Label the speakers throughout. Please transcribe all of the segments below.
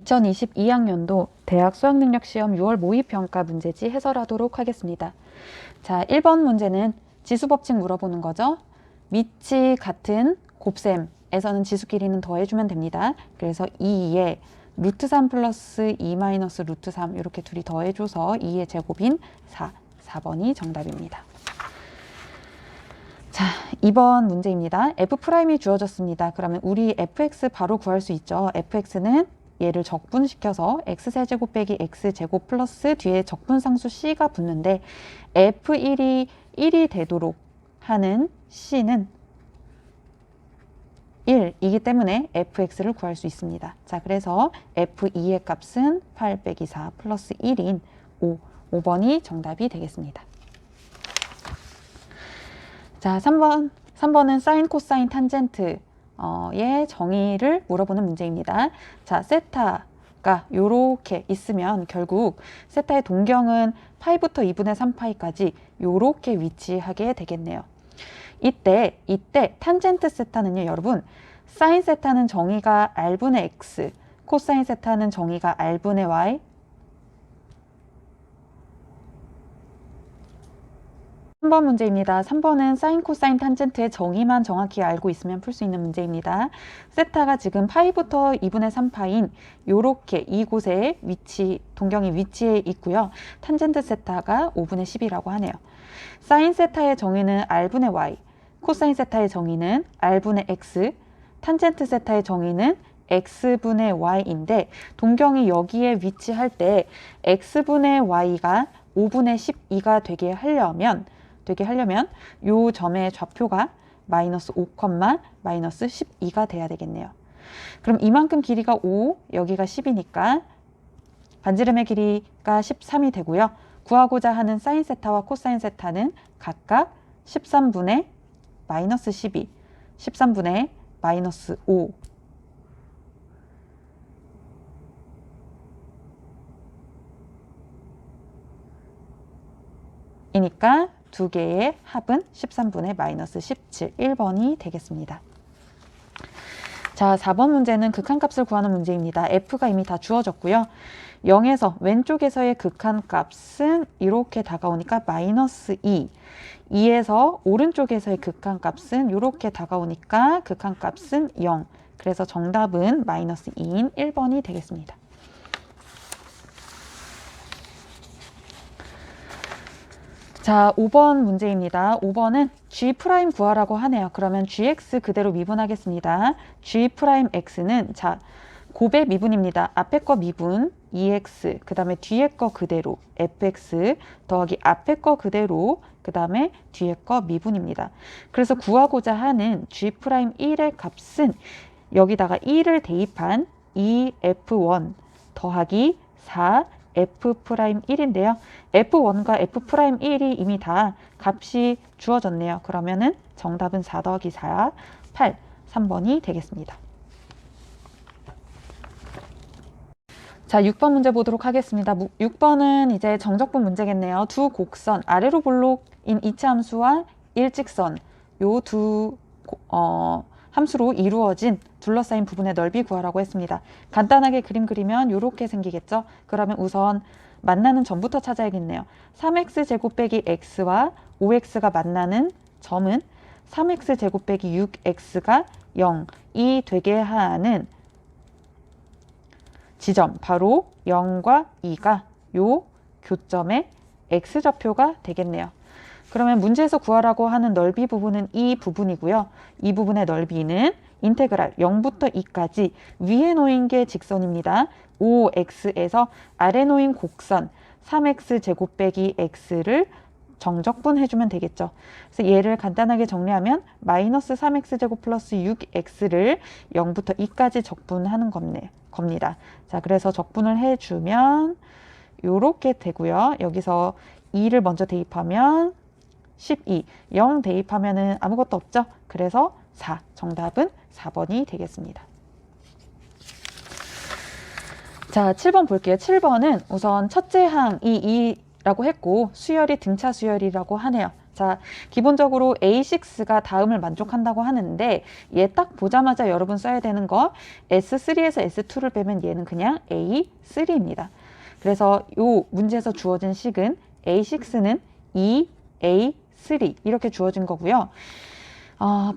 Speaker 1: 2022학년도 대학 수학능력시험 6월 모의평가 문제지 해설하도록 하겠습니다. 자, 1번 문제는 지수법칙 물어보는 거죠. 밑이 같은 곱셈에서는 지수 길이는 더해주면 됩니다. 그래서 2에 루트 3 플러스 2 마이너스 루트 3 이렇게 둘이 더해줘서 2의 제곱인 4번이 정답입니다. 자, 2번 문제입니다. f'이 주어졌습니다. 그러면 우리 fx 바로 구할 수 있죠. fx는 얘를 적분시켜서 x세제곱 빼기 x제곱 플러스 뒤에 적분상수 c가 붙는데 f1이 1이 되도록 하는 c는 1이기 때문에 fx를 구할 수 있습니다. 자, 그래서 f2의 값은 8 빼기 4 플러스 1인 5번이 정답이 되겠습니다. 자, 3번은 사인, 코사인, 탄젠트 의 정의를 물어보는 문제입니다. 자, 세타가 요렇게 있으면 결국 세타의 동경은 파이부터 2분의 3파이까지 요렇게 위치하게 되겠네요. 이때 탄젠트 세타는요, 여러분, 사인 세타는 정의가 r분의 x, 코사인 세타는 정의가 r분의 y, 3번 문제입니다. 3번은 사인, 코사인, 탄젠트의 정의만 정확히 알고 있으면 풀 수 있는 문제입니다. 세타가 지금 파이부터 2분의 3파인 요렇게 이곳에 동경이 위치해 있고요. 탄젠트 세타가 5분의 10이라고 하네요. 사인 세타의 정의는 r분의 y, 코사인 세타의 정의는 r분의 x, 탄젠트 세타의 정의는 x분의 y인데 동경이 여기에 위치할 때 x분의 y가 5분의 12가 되게 하려면 요 점의 좌표가 마이너스 5, 마이너스 12가 돼야 되겠네요. 그럼 이만큼 길이가 5, 여기가 10이니까 반지름의 길이가 13이 되고요. 구하고자 하는 사인 세타와 코사인 세타는 각각 13분의 마이너스 12, 13분의 마이너스 5, 이니까 두 개의 합은 13분의 마이너스 17, 1번이 되겠습니다. 자, 4번 문제는 극한값을 구하는 문제입니다. f가 이미 다 주어졌고요. 0에서 왼쪽에서의 극한값은 이렇게 다가오니까 마이너스 2, 2에서 오른쪽에서의 극한값은 이렇게 다가오니까 극한값은 0, 그래서 정답은 마이너스 2인 1번이 되겠습니다. 자, 5번 문제입니다. 5번은 g' 구하라고 하네요. 그러면 gx 그대로 미분하겠습니다. g'x는 자, 곱의 미분입니다. 앞에 거 미분 2x, 그 다음에 뒤에 거 그대로 fx 더하기 앞에 거 그대로 그 다음에 뒤에 거 미분입니다. 그래서 구하고자 하는 g'1의 값은 여기다가 2를 대입한 2f1 더하기 4 f'1인데요. f1과 f'1이 이미 다 값이 주어졌네요. 그러면은 정답은 4 더하기 4, 8, 3번이 되겠습니다. 자, 6번 문제 보도록 하겠습니다. 6번은 이제 정적분 문제겠네요. 두 곡선, 아래로 볼록인 이차함수와 일직선, 요 두 함수로 이루어진 둘러싸인 부분의 넓이 구하라고 했습니다. 간단하게 그림 그리면 이렇게 생기겠죠. 그러면 우선 만나는 점부터 찾아야겠네요. 3x 제곱 빼기 x와 5x가 만나는 점은 3x 제곱 빼기 6x가 0이 되게 하는 지점, 바로 0과 2가 요 교점의 x좌표가 되겠네요. 그러면 문제에서 구하라고 하는 넓이 부분은 이 부분이고요. 이 부분의 넓이는 인테그랄 0부터 2까지 위에 놓인 게 직선입니다. 5x에서 아래 놓인 곡선 3x 제곱 빼기 x를 정적분 해주면 되겠죠. 그래서 얘를 간단하게 정리하면 마이너스 3x 제곱 플러스 6x를 0부터 2까지 적분하는 겁니다. 자, 그래서 적분을 해주면 요렇게 되고요. 여기서 2를 먼저 대입하면 12, 0 대입하면은 아무것도 없죠. 그래서 4, 정답은 4번이 되겠습니다. 자, 7번 볼게요. 7번은 우선 첫째 항이 2라고 했고 수열이 등차 수열이라고 하네요. 자, 기본적으로 A6가 다음을 만족한다고 하는데 얘 딱 보자마자 여러분 써야 되는 거 S3에서 S2를 빼면 얘는 그냥 A3입니다. 그래서 이 문제에서 주어진 식은 A6는 2A3 이렇게 주어진 거고요.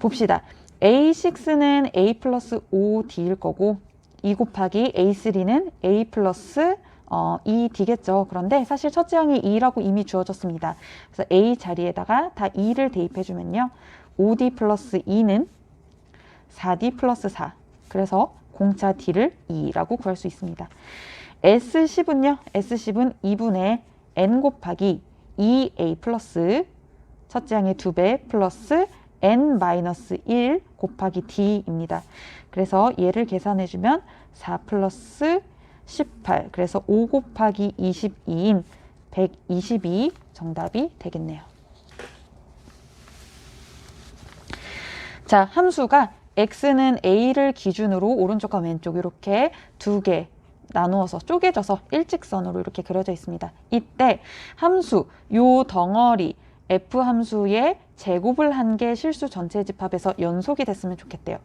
Speaker 1: 봅시다. A6는 A 플러스 5D일 거고 2 곱하기 A3는 A 플러스 2D겠죠. 그런데 사실 첫째 항이 2라고 이미 주어졌습니다. 그래서 A 자리에다가 다 2를 대입해주면요. 5D 플러스 2는 4D 플러스 4. 그래서 공차 D를 2라고 구할 수 있습니다. S10은요. S10은 2분의 N 곱하기 2A 플러스 첫째 항의 2배 플러스 N-1 곱하기 D입니다. 그래서 얘를 계산해주면 4 플러스 18, 그래서 5 곱하기 22인 122 정답이 되겠네요. 자, 함수가 x는 a를 기준으로 오른쪽과 왼쪽 이렇게 두 개 나누어서 쪼개져서 일직선으로 이렇게 그려져 있습니다. 이때 함수, 요 덩어리 f 함수의 제곱을 한 게 실수 전체 집합에서 연속이 됐으면 좋겠대요.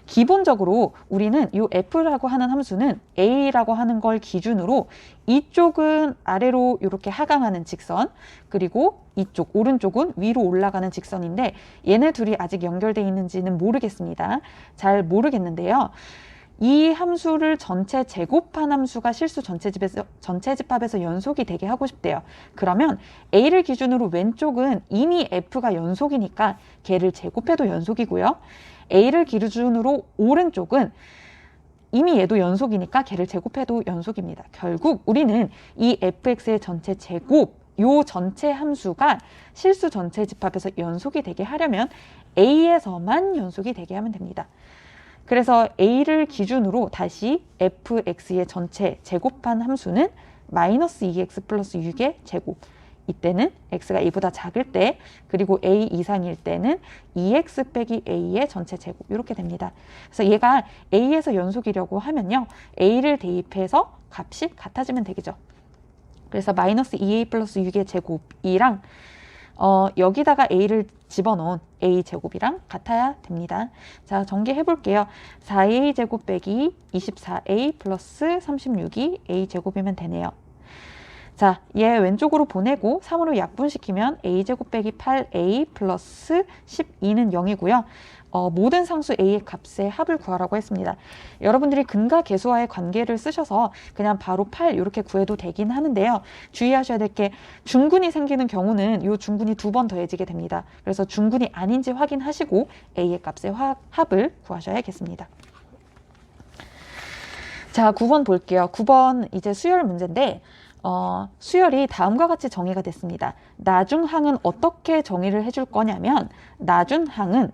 Speaker 1: 기본적으로 우리는 이 f라고 하는 함수는 a라고 하는 걸 기준으로 이쪽은 아래로 이렇게 하강하는 직선, 그리고 이쪽 오른쪽은 위로 올라가는 직선인데 얘네 둘이 아직 연결되어 있는지는 모르겠습니다. 잘 모르겠는데요. 이 함수를 전체 제곱한 함수가 실수 전체 집합에서 연속이 되게 하고 싶대요. 그러면 a를 기준으로 왼쪽은 이미 f가 연속이니까 걔를 제곱해도 연속이고요. a를 기준으로 오른쪽은 이미 얘도 연속이니까 걔를 제곱해도 연속입니다. 결국 우리는 이 fx의 전체 제곱, 요 전체 함수가 실수 전체 집합에서 연속이 되게 하려면 a에서만 연속이 되게 하면 됩니다. 그래서 a를 기준으로 다시 fx의 전체 제곱한 함수는 마이너스 2x 플러스 6의 제곱. 이때는 x가 a보다 작을 때, 그리고 a 이상일 때는 2x 빼기 a의 전체 제곱 이렇게 됩니다. 그래서 얘가 a에서 연속이려고 하면요, a를 대입해서 값이 같아지면 되겠죠. 그래서 마이너스 2a 플러스 6의 제곱이랑 여기다가 a를 집어넣은 a 제곱이랑 같아야 됩니다. 자, 전개해 볼게요. 4a 제곱 빼기 24a 플러스 36이 a 제곱이면 되네요. 자, 얘 왼쪽으로 보내고 3으로 약분시키면 a 제곱 빼기 8a 플러스 12는 0이고요. 모든 상수 a의 값의 합을 구하라고 했습니다. 여러분들이 근과 계수와의 관계를 쓰셔서 그냥 바로 8 이렇게 구해도 되긴 하는데요. 주의하셔야 될 게 중근이 생기는 경우는 이 중근이 2번 더해지게 됩니다. 그래서 중근이 아닌지 확인하시고 a의 값의 합을 구하셔야겠습니다. 자, 9번 볼게요. 9번 이제 수열 문제인데 수열이 다음과 같이 정의가 됐습니다. 나중항은 어떻게 정의를 해줄 거냐면 나중항은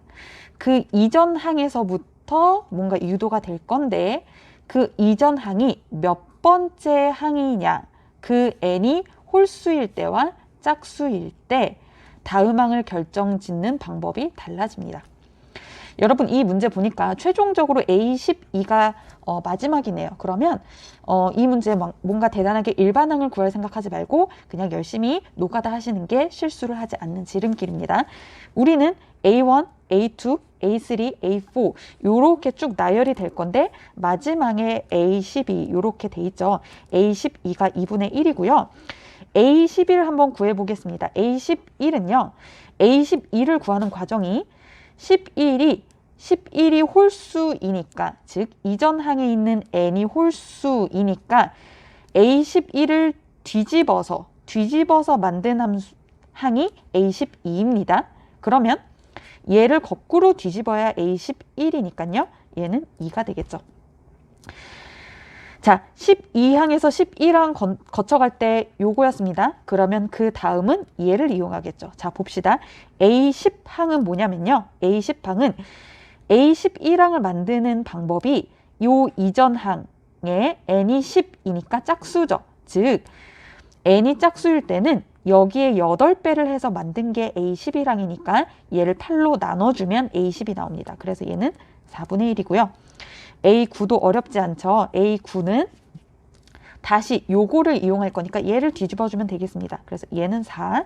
Speaker 1: 그 이전 항에서부터 뭔가 유도가 될 건데 그 이전 항이 몇 번째 항이냐, 그 n이 홀수일 때와 짝수일 때 다음 항을 결정짓는 방법이 달라집니다. 여러분 이 문제 보니까 최종적으로 A12가 마지막이네요. 그러면 이 문제 뭔가 대단하게 일반항을 구할 생각하지 말고 그냥 열심히 노가다 하시는 게 실수를 하지 않는 지름길입니다. 우리는 A1, A2, A3, A4 요렇게 쭉 나열이 될 건데 마지막에 A12 요렇게 돼 있죠. A12가 2분의 1이고요. A11을 한번 구해 보겠습니다. A11은요. A12를 구하는 과정이 11이 홀수이니까, 즉 이전 항에 있는 n이 홀수이니까 A11을 뒤집어서 만든 항이 A12입니다. 그러면 얘를 거꾸로 뒤집어야 A11이니까요. 얘는 2가 되겠죠. 자, 12항에서 11항 거쳐갈 때 요거였습니다. 그러면 그 다음은 얘를 이용하겠죠. 자, 봅시다. A10항은 뭐냐면요. A10항은 A11항을 만드는 방법이 요 이전 항에 n이 10이니까 짝수죠. 즉, n이 짝수일 때는 여기에 8배를 해서 만든 게 A11항이니까 얘를 8로 나눠주면 A10이 나옵니다. 그래서 얘는 4분의 1이고요. A9도 어렵지 않죠. A9는 다시 요거를 이용할 거니까 얘를 뒤집어주면 되겠습니다. 그래서 얘는 4,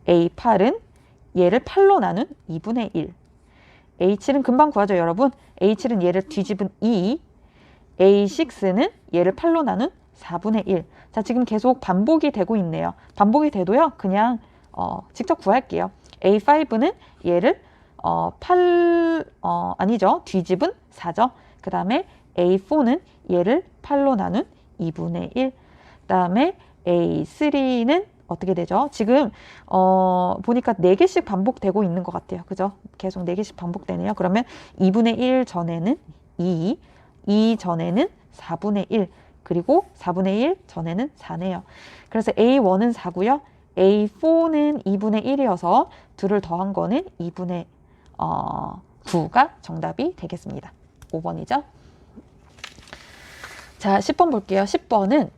Speaker 1: A8은 얘를 8로 나눈 2분의 1. H는 금방 구하죠, 여러분. H는 얘를 뒤집은 2. A6는 얘를 8로 나눈 4분의 1. 자, 지금 계속 반복이 되고 있네요. 반복이 돼도요, 그냥 직접 구할게요. A5는 얘를 뒤집은 4죠. 그 다음에 A4는 얘를 8로 나눈 2분의 1. 그 다음에 A3는 어떻게 되죠? 지금 보니까 4개씩 반복되고 있는 것 같아요. 그죠? 계속 4개씩 반복되네요. 그러면 2분의 1 전에는 2, 2 전에는 4분의 1, 그리고 4분의 1 전에는 4네요. 그래서 A1은 4고요. A4는 2분의 1이어서 둘을 더한 거는 2분의 9가 정답이 되겠습니다. 5번이죠. 자, 10번 볼게요. 10번은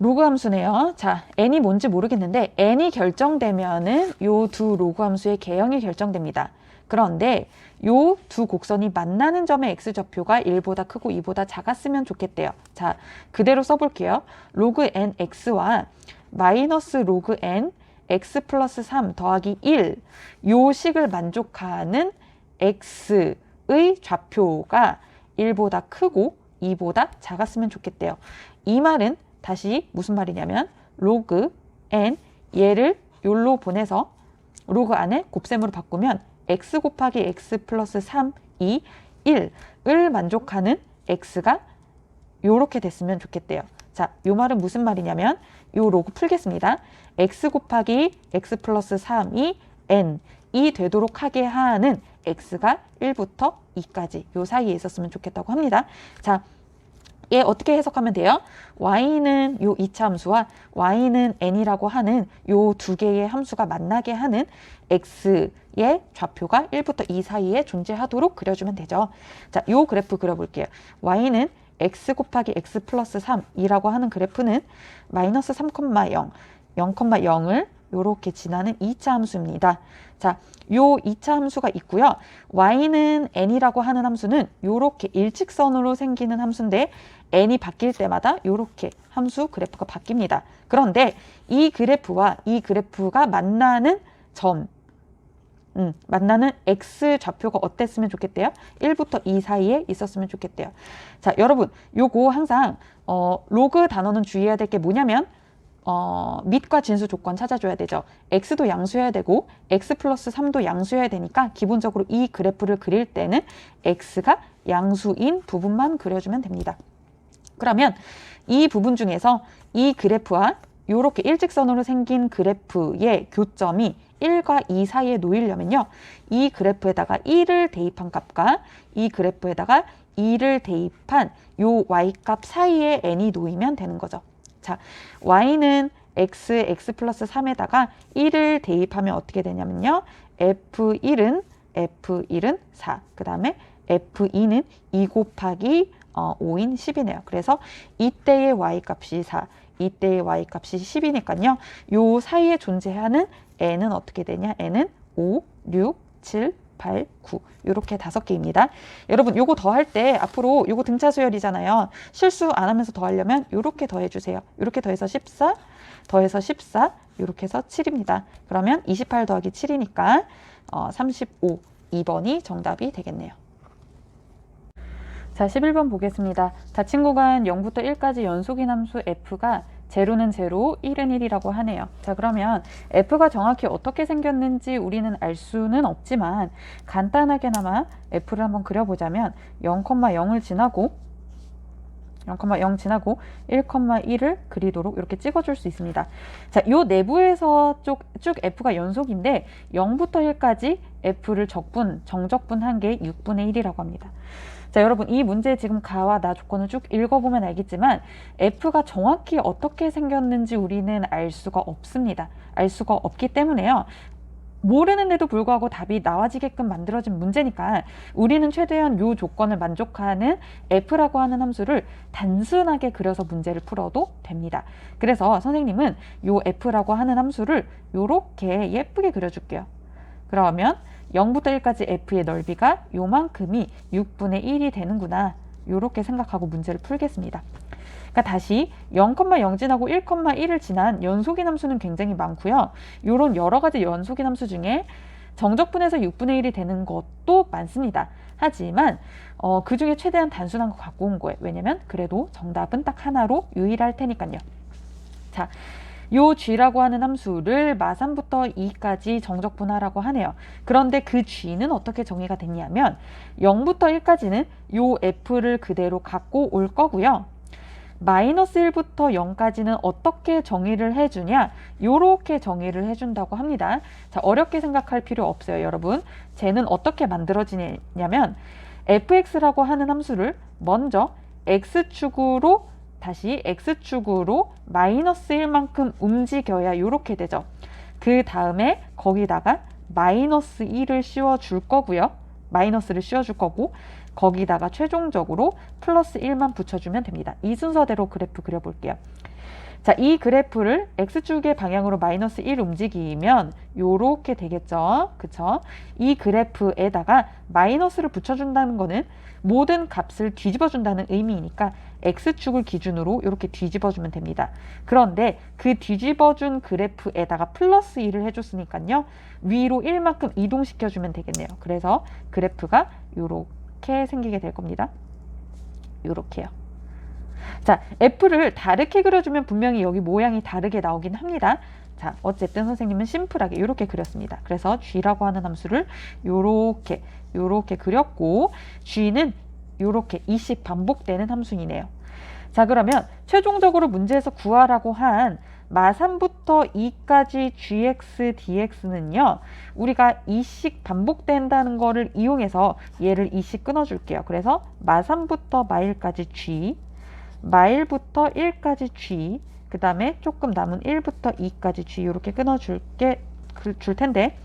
Speaker 1: 로그 함수네요. 자, n이 뭔지 모르겠는데 n이 결정되면은 요 두 로그 함수의 개형이 결정됩니다. 그런데 요 두 곡선이 만나는 점의 x좌표가 1보다 크고 2보다 작았으면 좋겠대요. 자, 그대로 써볼게요. 로그 n x와 마이너스 로그 n x 플러스 3 더하기 1, 요 식을 만족하는 x의 좌표가 1보다 크고 2보다 작았으면 좋겠대요. 이 말은 다시 무슨 말이냐면 로그 n 얘를 요로 보내서 로그 안에 곱셈으로 바꾸면 x 곱하기 x 플러스 3, 2, 1을 만족하는 x가 요렇게 됐으면 좋겠대요. 자, 요 말은 무슨 말이냐면 요 로그 풀겠습니다. x 곱하기 x 플러스 3이 n이 되도록 하게 하는 x가 1부터 2까지 요 사이에 있었으면 좋겠다고 합니다. 자, 얘 어떻게 해석하면 돼요? y는 요 2차 함수와 y는 n이라고 하는 요 두 개의 함수가 만나게 하는 x의 좌표가 1부터 2 사이에 존재하도록 그려주면 되죠. 자, 요 그래프 그려볼게요. y는 x 곱하기 x 플러스 3이라고 하는 그래프는 마이너스 3,0, 0,0을 요렇게 지나는 2차 함수입니다. 자, 요 2차 함수가 있고요. y는 n이라고 하는 함수는 요렇게 일직선으로 생기는 함수인데 n이 바뀔 때마다 요렇게 함수 그래프가 바뀝니다. 그런데 이 그래프와 이 그래프가 만나는 만나는 x 좌표가 어땠으면 좋겠대요? 1부터 2 사이에 있었으면 좋겠대요. 자, 여러분, 요거 항상 로그 단어는 주의해야 될 게 뭐냐면 밑과 진수 조건 찾아줘야 되죠. x도 양수여야 되고 x 플러스 3도 양수여야 되니까 기본적으로 이 그래프를 그릴 때는 x가 양수인 부분만 그려주면 됩니다. 그러면 이 부분 중에서 이 그래프와 이렇게 일직선으로 생긴 그래프의 교점이 1과 2 사이에 놓이려면요. 이 그래프에다가 1을 대입한 값과 이 그래프에다가 2를 대입한 요 y값 사이에 n이 놓이면 되는 거죠. 자, y는 x 플러스 3에다가 1을 대입하면 어떻게 되냐면요. f1은 4, 그 다음에 f2는 2 곱하기 5인 10이네요. 그래서 이때의 y값이 4, 이때의 y값이 10이니까요. 요 사이에 존재하는 n은 어떻게 되냐? n은 5, 6, 7, 8, 9 이렇게 5개입니다. 여러분 요거 더할 때 앞으로 요거 등차 수열이잖아요. 실수 안 하면서 더하려면 요렇게 더해주세요. 요렇게 더해서 14, 더해서 14 요렇게 해서 7입니다. 그러면 28 더하기 7이니까 35, 2번이 정답이 되겠네요. 자, 11번 보겠습니다. 닫힌 구간 0부터 1까지 연속인 함수 f가 제로는 제로, 1은 1이라고 하네요. 자, 그러면 f가 정확히 어떻게 생겼는지 우리는 알 수는 없지만 간단하게나마 f를 한번 그려보자면 0,0을 지나고 0,0 지나고 1,1을 그리도록 이렇게 찍어줄 수 있습니다. 자, 요 내부에서 쭉 f가 연속인데 0부터 1까지 f를 정적분한 게 6분의 1이라고 합니다. 자, 여러분 이 문제 지금 가와 나 조건을 쭉 읽어보면 알겠지만 f가 정확히 어떻게 생겼는지 우리는 알 수가 없습니다. 알 수가 없기 때문에요. 모르는데도 불구하고 답이 나와지게끔 만들어진 문제니까 우리는 최대한 요 조건을 만족하는 f라고 하는 함수를 단순하게 그려서 문제를 풀어도 됩니다. 그래서 선생님은 요 f라고 하는 함수를 요렇게 예쁘게 그려줄게요. 그러면 0부터 1까지 f의 넓이가 요만큼이 6분의 1이 되는구나. 이렇게 생각하고 문제를 풀겠습니다. 그러니까 다시 0,0 지나고 1,1을 지난 연속인 함수는 굉장히 많고요. 이런 여러 가지 연속인 함수 중에 정적분해서 6분의 1이 되는 것도 많습니다. 하지만 그 중에 최대한 단순한 거 갖고 온 거예요. 왜냐면 그래도 정답은 딱 하나로 유일할 테니까요. 자, 요 g라고 하는 함수를 마3부터 2까지 정적분하라고 하네요. 그런데 그 g는 어떻게 정의가 됐냐면 0부터 1까지는 요 f를 그대로 갖고 올 거고요. 마이너스 1부터 0까지는 어떻게 정의를 해주냐? 요렇게 정의를 해준다고 합니다. 자, 어렵게 생각할 필요 없어요, 여러분. 쟤는 어떻게 만들어지냐면 fx라고 하는 함수를 먼저 x축으로 다시 x축으로 마이너스 1만큼 움직여야 요렇게 되죠. 그 다음에 거기다가 마이너스 1을 씌워줄 거고요. 마이너스를 씌워줄 거고 거기다가 최종적으로 플러스 1만 붙여주면 됩니다. 이 순서대로 그래프 그려볼게요. 자, 이 그래프를 x축의 방향으로 마이너스 1 움직이면 요렇게 되겠죠. 그쵸? 이 그래프에다가 마이너스를 붙여준다는 거는 모든 값을 뒤집어준다는 의미이니까 x축을 기준으로 이렇게 뒤집어주면 됩니다. 그런데 그 뒤집어준 그래프에다가 플러스 1을 해줬으니까요. 위로 1만큼 이동시켜주면 되겠네요. 그래서 그래프가 요렇게 생기게 될 겁니다. 요렇게요. 자, f를 다르게 그려주면 분명히 여기 모양이 다르게 나오긴 합니다. 자, 어쨌든 선생님은 심플하게 이렇게 그렸습니다. 그래서 g라고 하는 함수를 요렇게 그렸고 g는 요렇게 2씩 반복되는 함수이네요. 자, 그러면 최종적으로 문제에서 구하라고 한 마3부터 2까지 gx, dx는요. 우리가 2씩 반복된다는 거를 이용해서 얘를 2씩 끊어줄게요. 그래서 마3부터 마1까지 g, 마1부터 1까지 g, 그 다음에 조금 남은 1부터 2까지 g 이렇게 끊어줄 텐데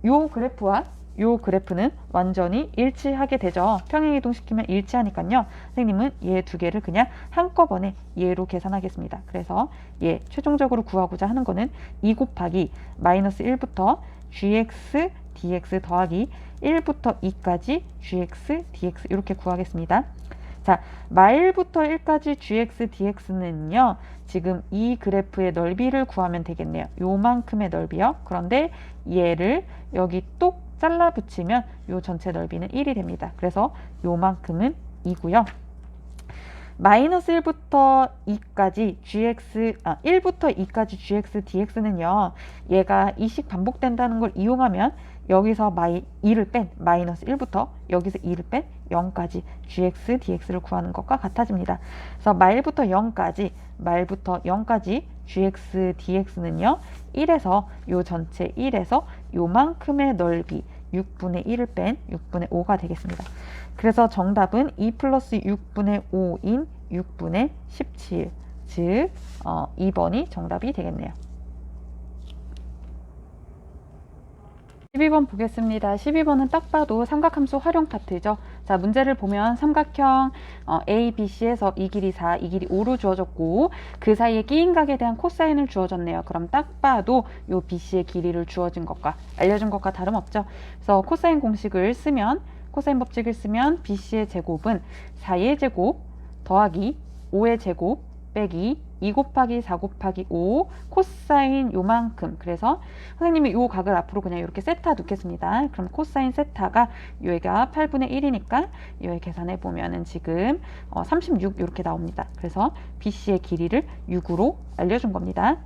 Speaker 1: 요 그래프와 요 그래프는 완전히 일치하게 되죠. 평행이동시키면 일치하니까요. 선생님은 얘 두 개를 그냥 한꺼번에 얘로 계산하겠습니다. 그래서 얘 최종적으로 구하고자 하는 거는 2 곱하기 마이너스 1부터 gx, dx 더하기 1부터 2까지 gx, dx 이렇게 구하겠습니다. 자, 마1부터 1까지 gx, dx는요. 지금 이 그래프의 넓이를 구하면 되겠네요. 요만큼의 넓이요. 그런데 얘를 여기 똑 잘라 붙이면 요 전체 넓이는 1이 됩니다. 그래서 요만큼은 2고요. 마이너스 1부터 2까지 gx, 1부터 2까지 gx, dx는요. 얘가 2씩 반복된다는 걸 이용하면 여기서 2를 뺀 마이너스 1부터 여기서 2를 뺀 0까지 gx, dx를 구하는 것과 같아집니다. 그래서 마일부터 0까지 gx, dx는요. 1에서 요 전체 1에서 요만큼의 넓이 6분의 1을 뺀 6분의 5가 되겠습니다. 그래서 정답은 2 플러스 6분의 5인 6분의 17, 즉 2번이 정답이 되겠네요. 12번 보겠습니다. 12번은 딱 봐도 삼각함수 활용 파트죠. 자, 문제를 보면 삼각형 A, B, C에서 이 길이 4, 이 길이 5로 주어졌고 그 사이에 끼인 각에 대한 코사인을 주어졌네요. 그럼 딱 봐도 요 BC의 길이를 주어진 것과 알려준 것과 다름없죠. 그래서 코사인 공식을 쓰면 코사인 법칙을 쓰면 BC의 제곱은 4의 제곱 더하기 5의 제곱 빼기 2 곱하기 4 곱하기 5 코사인 요만큼. 그래서 선생님이 요 각을 앞으로 그냥 이렇게 세타 두겠습니다. 그럼 코사인 세타가 여기가 8분의 1이니까 여기 계산해 보면은 지금 36 이렇게 나옵니다. 그래서 BC의 길이를 6으로 알려준 겁니다.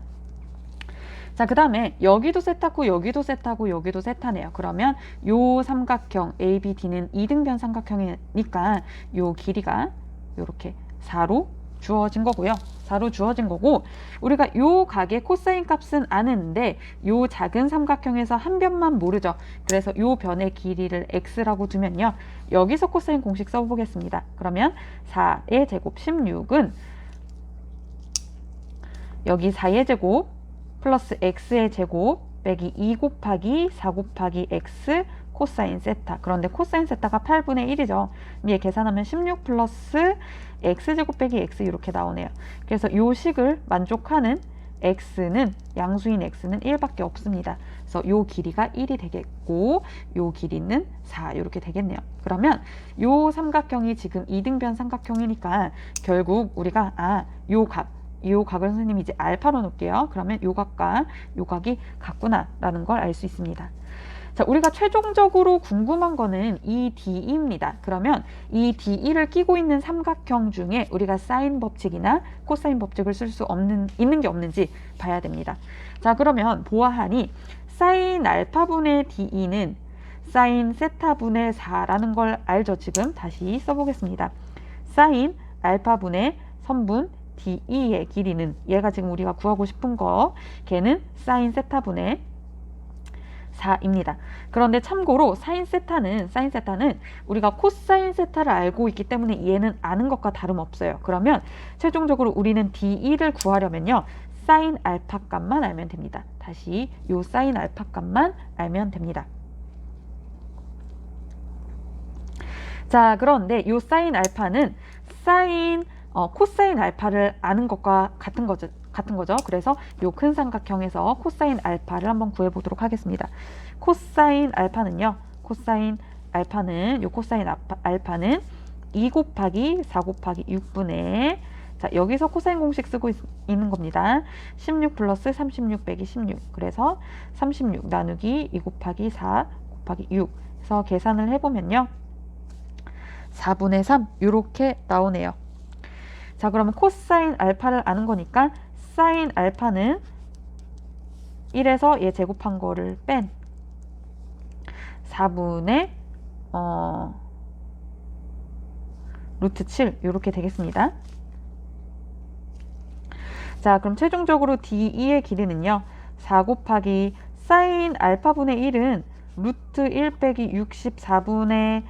Speaker 1: 자, 그 다음에 여기도 세타고 여기도 세타고 여기도 세타네요. 그러면 요 삼각형 ABD는 이등변 삼각형이니까 요 길이가 요렇게 4로 주어진 거고요. 4로 주어진 거고 우리가 요 각의 코사인 값은 아는데 요 작은 삼각형에서 한 변만 모르죠. 그래서 요 변의 길이를 x라고 두면요. 여기서 코사인 공식 써보겠습니다. 그러면 4의 제곱 16은 여기 4의 제곱 플러스 x의 제곱 빼기 2 곱하기 4 곱하기 x 코사인 세타. 그런데 코사인 세타가 8분의 1이죠. 얘 계산하면 16 플러스 x제곱 빼기 x 이렇게 나오네요. 그래서 요 식을 만족하는 x는 양수인 x는 1밖에 없습니다. 그래서 요 길이가 1이 되겠고 요 길이는 4 이렇게 되겠네요. 그러면 요 삼각형이 지금 이등변 삼각형이니까 결국 우리가 요 각을 선생님이 이제 알파로 놓을게요. 그러면 요 각과 요 각이 같구나 라는 걸 알 수 있습니다. 자, 우리가 최종적으로 궁금한 거는 이 DE입니다. 그러면 이 DE를 끼고 있는 삼각형 중에 우리가 사인 법칙이나 코사인 법칙을 쓸 수 있는 게 없는지 봐야 됩니다. 자, 그러면 보아하니 사인 알파분의 DE는 사인 세타분의 4라는 걸 알죠? 지금 다시 써보겠습니다. 사인 알파분의 선분 DE의 길이는 얘가 지금 우리가 구하고 싶은 거 걔는 사인 세타분의 4입니다. 그런데 참고로 사인 세타는 우리가 코사인 세타를 알고 있기 때문에 얘는 아는 것과 다름없어요. 그러면 최종적으로 우리는 DE를 구하려면요. 사인 알파 값만 알면 됩니다. 다시 요 사인 알파 값만 알면 됩니다. 자, 그런데 요 사인 알파는 코사인 알파를 아는 것과 같은 거죠. 그래서 요 큰 삼각형에서 코사인 알파를 한번 구해보도록 하겠습니다. 코사인 알파는 2 곱하기 4 곱하기 6분의 자, 여기서 코사인 공식 쓰고 있는 겁니다. 16 플러스 36 빼기 16 그래서 36 나누기 2 곱하기 4 곱하기 6 그래서 계산을 해보면요. 4분의 3 이렇게 나오네요. 자, 그러면 코사인 알파를 아는 거니까 사인 알파는 1에서 얘 제곱한 거를 뺀 4분의 루트 7 이렇게 되겠습니다. 자, 그럼 최종적으로 DE의 길이는요. 4 곱하기 사인 알파분의 1은 루트 1 빼기 64분의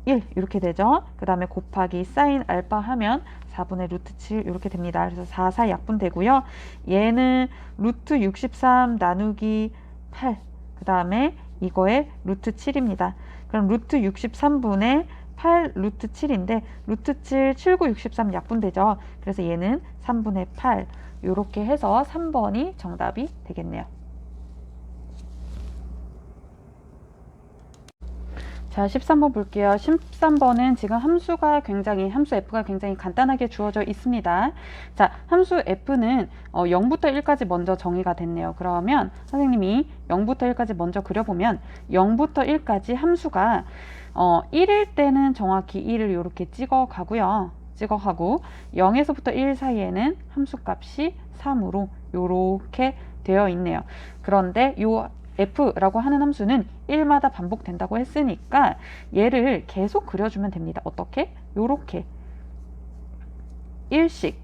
Speaker 1: 1 이렇게 되죠. 그 다음에 곱하기 사인 알파 하면 4분의 루트 7 이렇게 됩니다. 그래서 4, 4 약분되고요. 얘는 루트 63 나누기 8 그 다음에 이거의 루트 7입니다. 그럼 루트 63분의 8 루트 7인데 루트 7, 7, 9, 63 약분되죠. 그래서 얘는 3분의 8 이렇게 해서 3번이 정답이 되겠네요. 자, 13번 볼게요. 13번은 지금 함수 f가 굉장히 간단하게 주어져 있습니다. 자, 함수 f는 0부터 1까지 먼저 정의가 됐네요. 그러면 선생님이 0부터 1까지 먼저 그려보면 0부터 1까지 함수가 1일 때는 정확히 1을 이렇게 찍어가고 0에서부터 1 사이에는 함수값이 3으로 이렇게 되어 있네요. 그런데 요 f라고 하는 함수는 1마다 반복된다고 했으니까 얘를 계속 그려주면 됩니다. 어떻게? 요렇게 1씩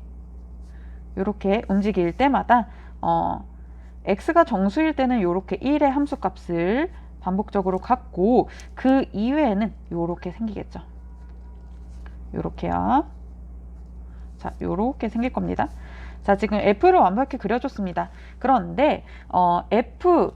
Speaker 1: 요렇게 움직일 때마다 x가 정수일 때는 요렇게 1의 함수값을 반복적으로 갖고 그 이외에는 요렇게 생기겠죠. 요렇게요. 자, 요렇게 생길 겁니다. 자, 지금 f를 완벽히 그려줬습니다. 그런데 f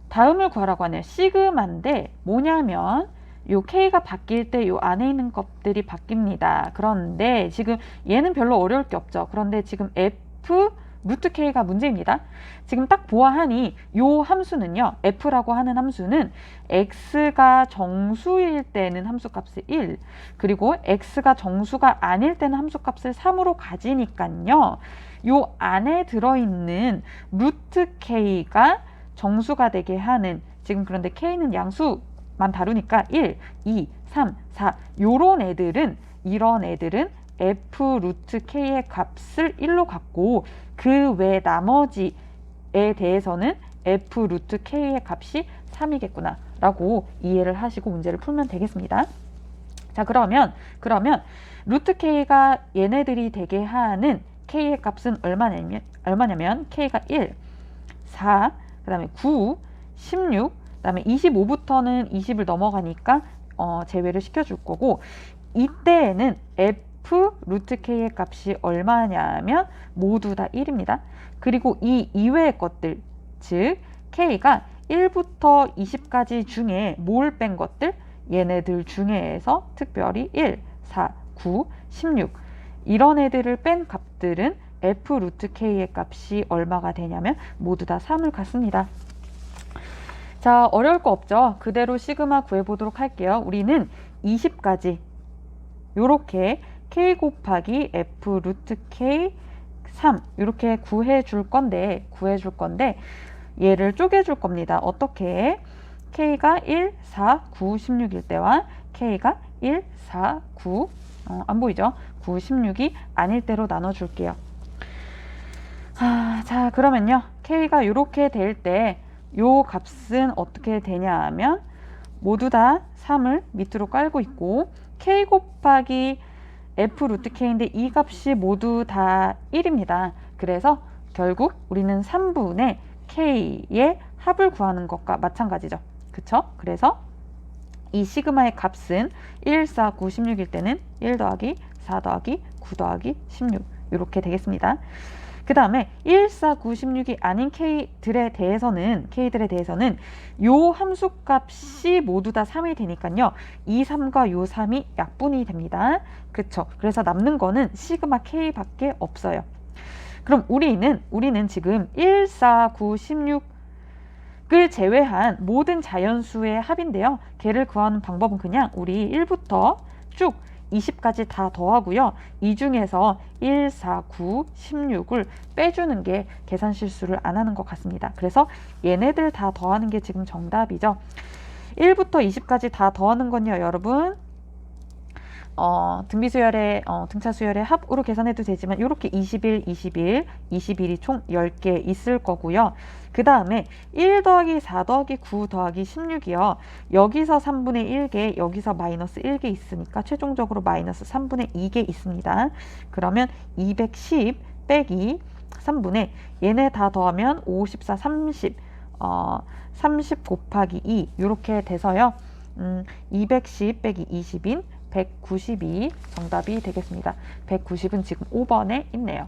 Speaker 1: 다음을 구하라고 하네요. 시그마인데 뭐냐면 요 K가 바뀔 때 요 안에 있는 것들이 바뀝니다. 그런데 지금 얘는 별로 어려울 게 없죠. 그런데 지금 F 루트 K가 문제입니다. 지금 딱 보아하니 요 함수는요. F라고 하는 함수는 X가 정수일 때는 함수값을 1 그리고 X가 정수가 아닐 때는 함수값을 3으로 가지니까요. 요 안에 들어있는 루트 K가 정수가 되게 하는 지금 그런데 K는 양수만 다루니까 1, 2, 3, 4 이런 애들은 F 루트 K의 값을 1로 갖고 그 외 나머지에 대해서는 F 루트 K의 값이 3이겠구나 라고 이해를 하시고 문제를 풀면 되겠습니다. 자, 그러면 루트 K가 얘네들이 되게 하는 K의 값은 얼마냐면 K가 1, 4 그 다음에 9, 16, 그 다음에 25부터는 20을 넘어가니까 제외를 시켜줄 거고 이때에는 f 루트 k의 값이 얼마냐면 모두 다 1입니다. 그리고 이 이외의 것들 즉 k가 1부터 20까지 중에 뭘 뺀 것들 얘네들 중에서 특별히 1, 4, 9, 16 이런 애들을 뺀 값들은 f 루트 k의 값이 얼마가 되냐면 모두 다 3을 갖습니다. 자, 어려울 거 없죠? 그대로 시그마 구해보도록 할게요. 우리는 20까지 요렇게 k 곱하기 f 루트 k 3 이렇게 구해줄 건데 얘를 쪼개줄 겁니다. 어떻게? k가 1, 4, 9, 16일 때와 k가 1, 4, 9 안 보이죠? 9, 16이 아닐 때로 나눠줄게요. 자, 그러면요. k가 이렇게 될 때 요 값은 어떻게 되냐 하면 모두 다 3을 밑으로 깔고 있고 k 곱하기 f 루트 k인데 이 값이 모두 다 1입니다. 그래서 결국 우리는 3분의 k의 합을 구하는 것과 마찬가지죠. 그쵸? 그래서 이 시그마의 값은 1, 4, 9, 16일 때는 1 더하기 4 더하기 9 더하기 16 이렇게 되겠습니다. 그 다음에 1, 4, 9, 16이 아닌 k들에 대해서는 요 함수 값이 모두 다 3이 되니까요. 이 3과 요 3이 약분이 됩니다. 그쵸? 그래서 남는 거는 시그마 k밖에 없어요. 그럼 우리는 지금 1, 4, 9, 16을 제외한 모든 자연수의 합인데요. 걔를 구하는 방법은 그냥 우리 1부터 쭉 20까지 다 더하고요. 이 중에서 1, 4, 9, 16을 빼주는 게 계산 실수를 안 하는 것 같습니다. 그래서 얘네들 다 더하는 게 지금 정답이죠. 1부터 20까지 다 더하는 건요, 여러분. 등비수열의 등차수열의 합으로 계산해도 되지만 이렇게 21이 총 10개 있을 거고요. 그 다음에 1 더하기 4 더하기 9 더하기 16이요. 여기서 3분의 1개, 여기서 마이너스 1개 있으니까 최종적으로 마이너스 3분의 2개 있습니다. 그러면 210 빼기 3분의 얘네 다 더하면 54, 30, 30 곱하기 2 이렇게 돼서요. 210 빼기 20인 192 정답이 되겠습니다. 190은 지금 5번에 있네요.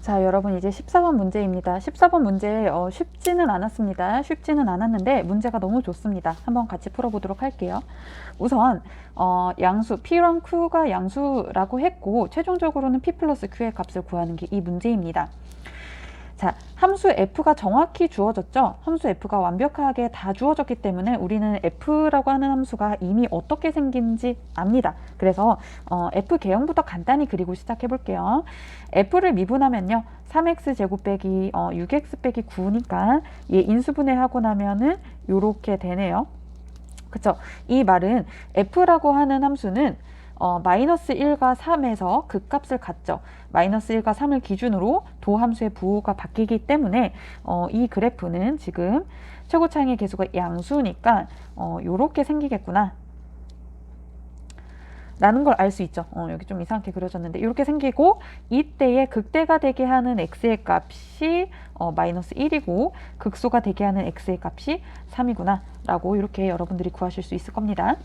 Speaker 1: 자, 여러분 이제 14번 문제입니다. 14번 문제 쉽지는 않았습니다. 쉽지는 않았는데 문제가 너무 좋습니다. 한번 같이 풀어보도록 할게요. 우선 양수 P1, Q가 양수라고 했고 최종적으로는 P 플러스 Q의 값을 구하는 게 이 문제입니다. 자, 함수 f가 정확히 주어졌죠? 함수 f가 완벽하게 다 주어졌기 때문에 우리는 f라고 하는 함수가 이미 어떻게 생긴지 압니다. 그래서 f 개형부터 간단히 그리고 시작해 볼게요. f를 미분하면요. 3x제곱 빼기 6x 빼기 9니까 얘 인수분해하고 나면은 요렇게 되네요. 그쵸? 이 말은 f라고 하는 함수는 마이너스 1과 3에서 극값을 갖죠. 마이너스 1과 3을 기준으로 도함수의 부호가 바뀌기 때문에 이 그래프는 지금 최고차항의 개수가 양수니까 요렇게 생기겠구나 라는 걸 알 수 있죠. 여기 좀 이상하게 그려졌는데 이렇게 생기고 이때의 극대가 되게 하는 x의 값이 마이너스 1이고 극소가 되게 하는 x의 값이 3이구나 라고 이렇게 여러분들이 구하실 수 있을 겁니다.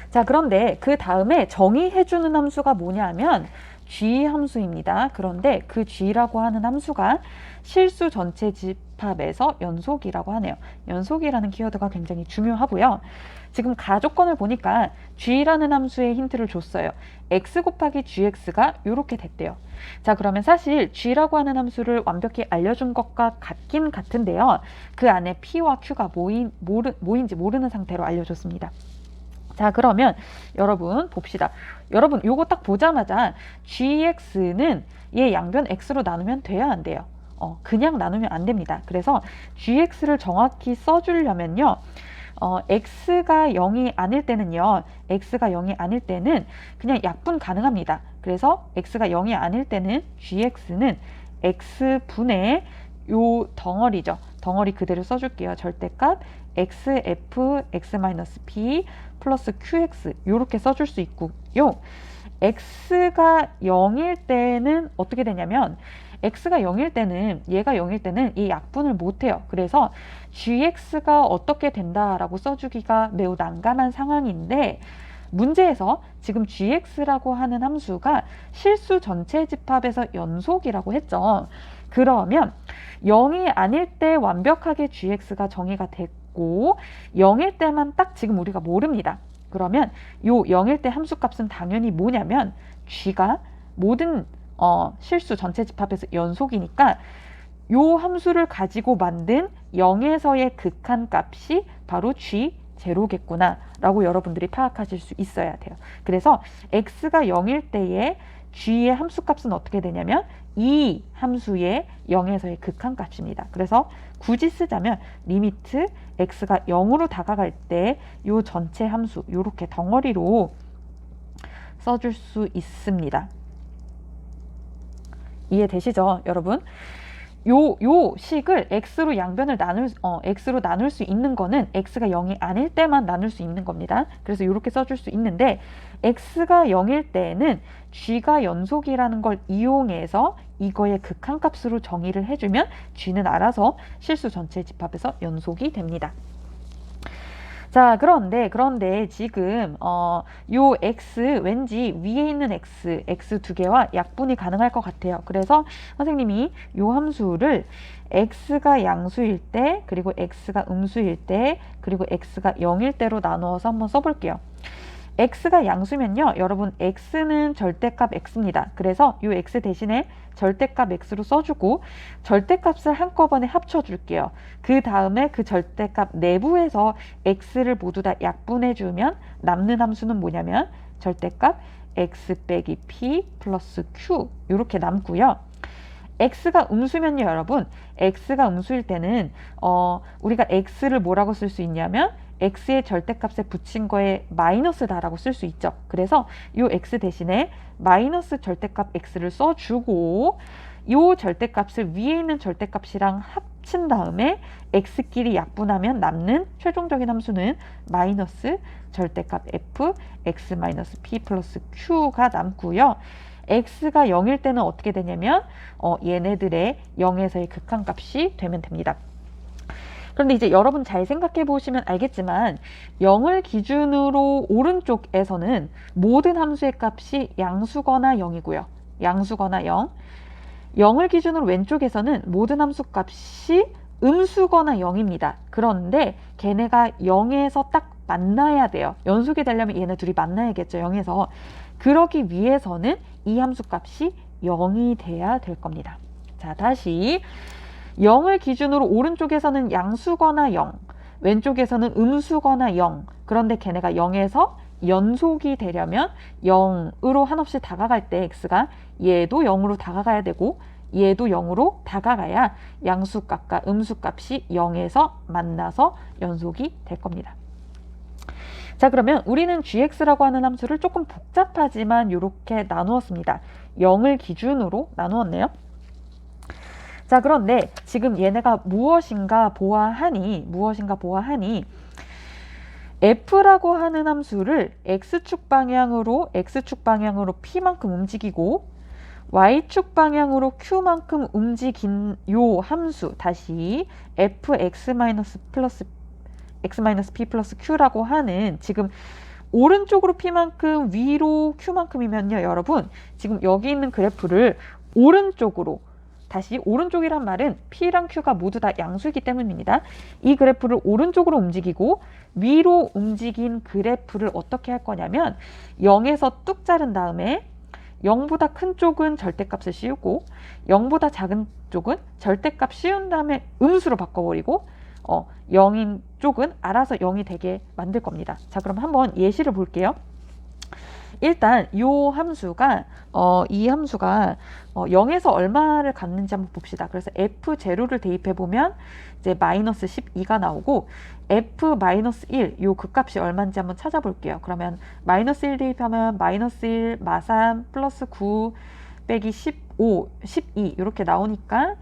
Speaker 1: 자, 그런데 그 다음에 정의해주는 함수가 뭐냐면 g 함수입니다. 그런데 그 g라고 하는 함수가 실수 전체 집합에서 연속이라고 하네요. 연속이라는 키워드가 굉장히 중요하고요. 지금 가조건을 보니까 g라는 함수의 힌트를 줬어요. x 곱하기 gx가 이렇게 됐대요. 자, 그러면 사실 g라고 하는 함수를 완벽히 알려준 것과 같긴 같은데요. 그 안에 p와 q가 뭐인지 모르는 상태로 알려줬습니다. 자, 그러면 여러분 봅시다. 여러분 요거 딱 보자마자 gx는 얘 양변 x로 나누면 돼야 안 돼요? 그냥 나누면 안 됩니다. 그래서 gx를 정확히 써주려면요. x가 0이 아닐 때는요. x가 0이 아닐 때는 그냥 약분 가능합니다. 그래서 x가 0이 아닐 때는 gx는 x분의 요 덩어리죠. 덩어리 그대로 써줄게요. 절대값 xf x-p 플러스 qx 이렇게 써줄 수 있고요. x가 0일 때는 어떻게 되냐면 x가 0일 때는 얘가 0일 때는 이 약분을 못해요. 그래서 gx가 어떻게 된다라고 써주기가 매우 난감한 상황인데 문제에서 지금 gx라고 하는 함수가 실수 전체 집합에서 연속이라고 했죠. 그러면 0이 아닐 때 완벽하게 gx가 정의가 됐고 0일 때만 딱 지금 우리가 모릅니다. 그러면 요 0일 때 함수값은 당연히 뭐냐면 g가 모든 실수 전체 집합에서 연속이니까 요 함수를 가지고 만든 0에서의 극한값이 바로 g0겠구나 라고 여러분들이 파악하실 수 있어야 돼요. 그래서 x가 0일 때의 g의 함수값은 어떻게 되냐면 이 함수의 0에서의 극한값입니다. 그래서 굳이 쓰자면 리미트 x가 0으로 다가갈 때 요 전체 함수 요렇게 덩어리로 써줄 수 있습니다. 이해되시죠, 여러분? 요 식을 x로 양변을 x로 나눌 수 있는 거는 x가 0이 아닐 때만 나눌 수 있는 겁니다. 그래서 이렇게 써줄 수 있는데 x가 0일 때에는 g가 연속이라는 걸 이용해서 이거의 극한값으로 정의를 해주면 g는 알아서 실수 전체 집합에서 연속이 됩니다. 자, 그런데 지금 요 x 왠지 위에 있는 x 두 개와 약분이 가능할 것 같아요. 그래서 선생님이 요 함수를 x가 양수일 때, 그리고 x가 음수일 때, 그리고 x가 0일 때로 나누어서 한번 써볼게요. x가 양수면요, 여러분 x는 절대값 x입니다. 그래서 요 x 대신에 절대값 x로 써주고 절대값을 한꺼번에 합쳐줄게요. 그 다음에 그 절대값 내부에서 x를 모두 다 약분해주면 남는 함수는 뭐냐면 절대값 x 빼기 p 플러스 q 이렇게 남고요. x가 음수면요, 여러분 x가 음수일 때는 우리가 x를 뭐라고 쓸 수 있냐면 x의 절대값에 붙인 거에 마이너스다라고 쓸 수 있죠. 그래서 이 x 대신에 마이너스 절대값 x를 써주고 이 절대값을 위에 있는 절대값이랑 합친 다음에 x끼리 약분하면 남는 최종적인 함수는 마이너스 절대값 f x 마이너스 p 플러스 q가 남고요. x가 0일 때는 어떻게 되냐면 얘네들의 0에서의 극한값이 되면 됩니다. 그런데 이제 여러분 잘 생각해 보시면 알겠지만 0을 기준으로 오른쪽에서는 모든 함수의 값이 양수거나 0이고요. 양수거나 0. 0을 기준으로 왼쪽에서는 모든 함수 값이 음수거나 0입니다. 그런데 걔네가 0에서 딱 만나야 돼요. 연속이 되려면 얘네 둘이 만나야겠죠. 0에서. 그러기 위해서는 이 함수 값이 0이 돼야 될 겁니다. 자, 다시 0을 기준으로 오른쪽에서는 양수거나 0, 왼쪽에서는 음수거나 0. 그런데 걔네가 0에서 연속이 되려면 0으로 한없이 다가갈 때 x가 얘도 0으로 다가가야 되고 얘도 0으로 다가가야 양수값과 음수값이 0에서 만나서 연속이 될 겁니다. 자, 그러면 우리는 gx라고 하는 함수를 조금 복잡하지만 이렇게 나누었습니다. 0을 기준으로 나누었네요. 자, 그런데 지금 얘네가 무엇인가 보아하니 f라고 하는 함수를 x축 방향으로 p만큼 움직이고 y축 방향으로 q만큼 움직인 요 함수, 다시 fx 플러스 x p 플러스 q라고 하는, 지금 오른쪽으로 p만큼 위로 q만큼이면요, 여러분 지금 여기 있는 그래프를 오른쪽으로, 다시 오른쪽이란 말은 p랑 q가 모두 다 양수이기 때문입니다. 이 그래프를 오른쪽으로 움직이고 위로 움직인 그래프를 어떻게 할 거냐면 0에서 뚝 자른 다음에 0보다 큰 쪽은 절대값을 씌우고 0보다 작은 쪽은 절대값 씌운 다음에 음수로 바꿔버리고 0인 쪽은 알아서 0이 되게 만들 겁니다. 자, 그럼 한번 예시를 볼게요. 일단 이 함수가 0에서 얼마를 갖는지 한번 봅시다. 그래서 f0를 대입해 보면 이제 마이너스 12가 나오고 f-1 요 극값이 얼마인지 한번 찾아볼게요. 그러면 마이너스 1 대입하면 마이너스 1 마삼 플러스 9 빼기 15, 12 이렇게 나오니까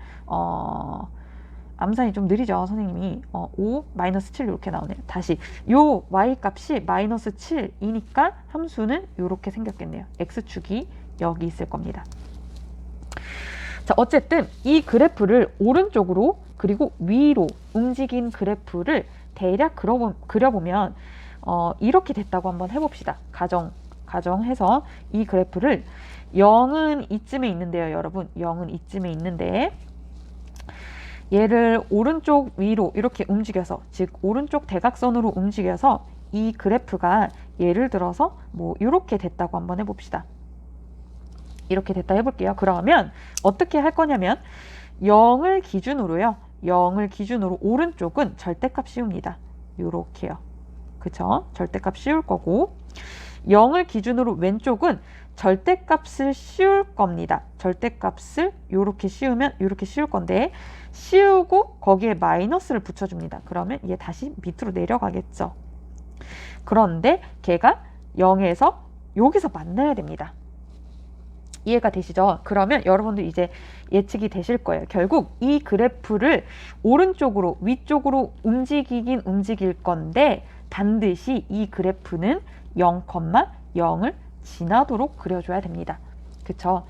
Speaker 1: 암산이 좀 느리죠, 선생님이. 5, 마이너스 7 이렇게 나오네요. 다시 요 y값이 마이너스 7이니까 함수는 이렇게 생겼겠네요. x축이 여기 있을 겁니다. 자, 어쨌든 이 그래프를 오른쪽으로 그리고 위로 움직인 그래프를 대략 그려보면 이렇게 됐다고 한번 해봅시다. 가정해서 이 그래프를 0은 이쯤에 있는데요, 여러분. 0은 이쯤에 있는데 얘를 오른쪽 위로 이렇게 움직여서, 즉 오른쪽 대각선으로 움직여서 이 그래프가 예를 들어서 뭐 이렇게 됐다고 한번 해봅시다. 이렇게 됐다 해볼게요. 그러면 어떻게 할 거냐면 0을 기준으로요. 0을 기준으로 오른쪽은 절대값 씌웁니다. 요렇게요. 그쵸? 절대값 씌울 거고 0을 기준으로 왼쪽은 절대값을 씌울 겁니다. 절대값을 요렇게 씌우면 요렇게 씌울 건데 씌우고 거기에 마이너스를 붙여줍니다. 그러면 얘 다시 밑으로 내려가겠죠. 그런데 걔가 0에서 여기서 만나야 됩니다. 이해가 되시죠? 그러면 여러분들 이제 예측이 되실 거예요. 결국 이 그래프를 오른쪽으로 위쪽으로 움직이긴 움직일 건데 반드시 이 그래프는 0,0을 지나도록 그려줘야 됩니다. 그쵸?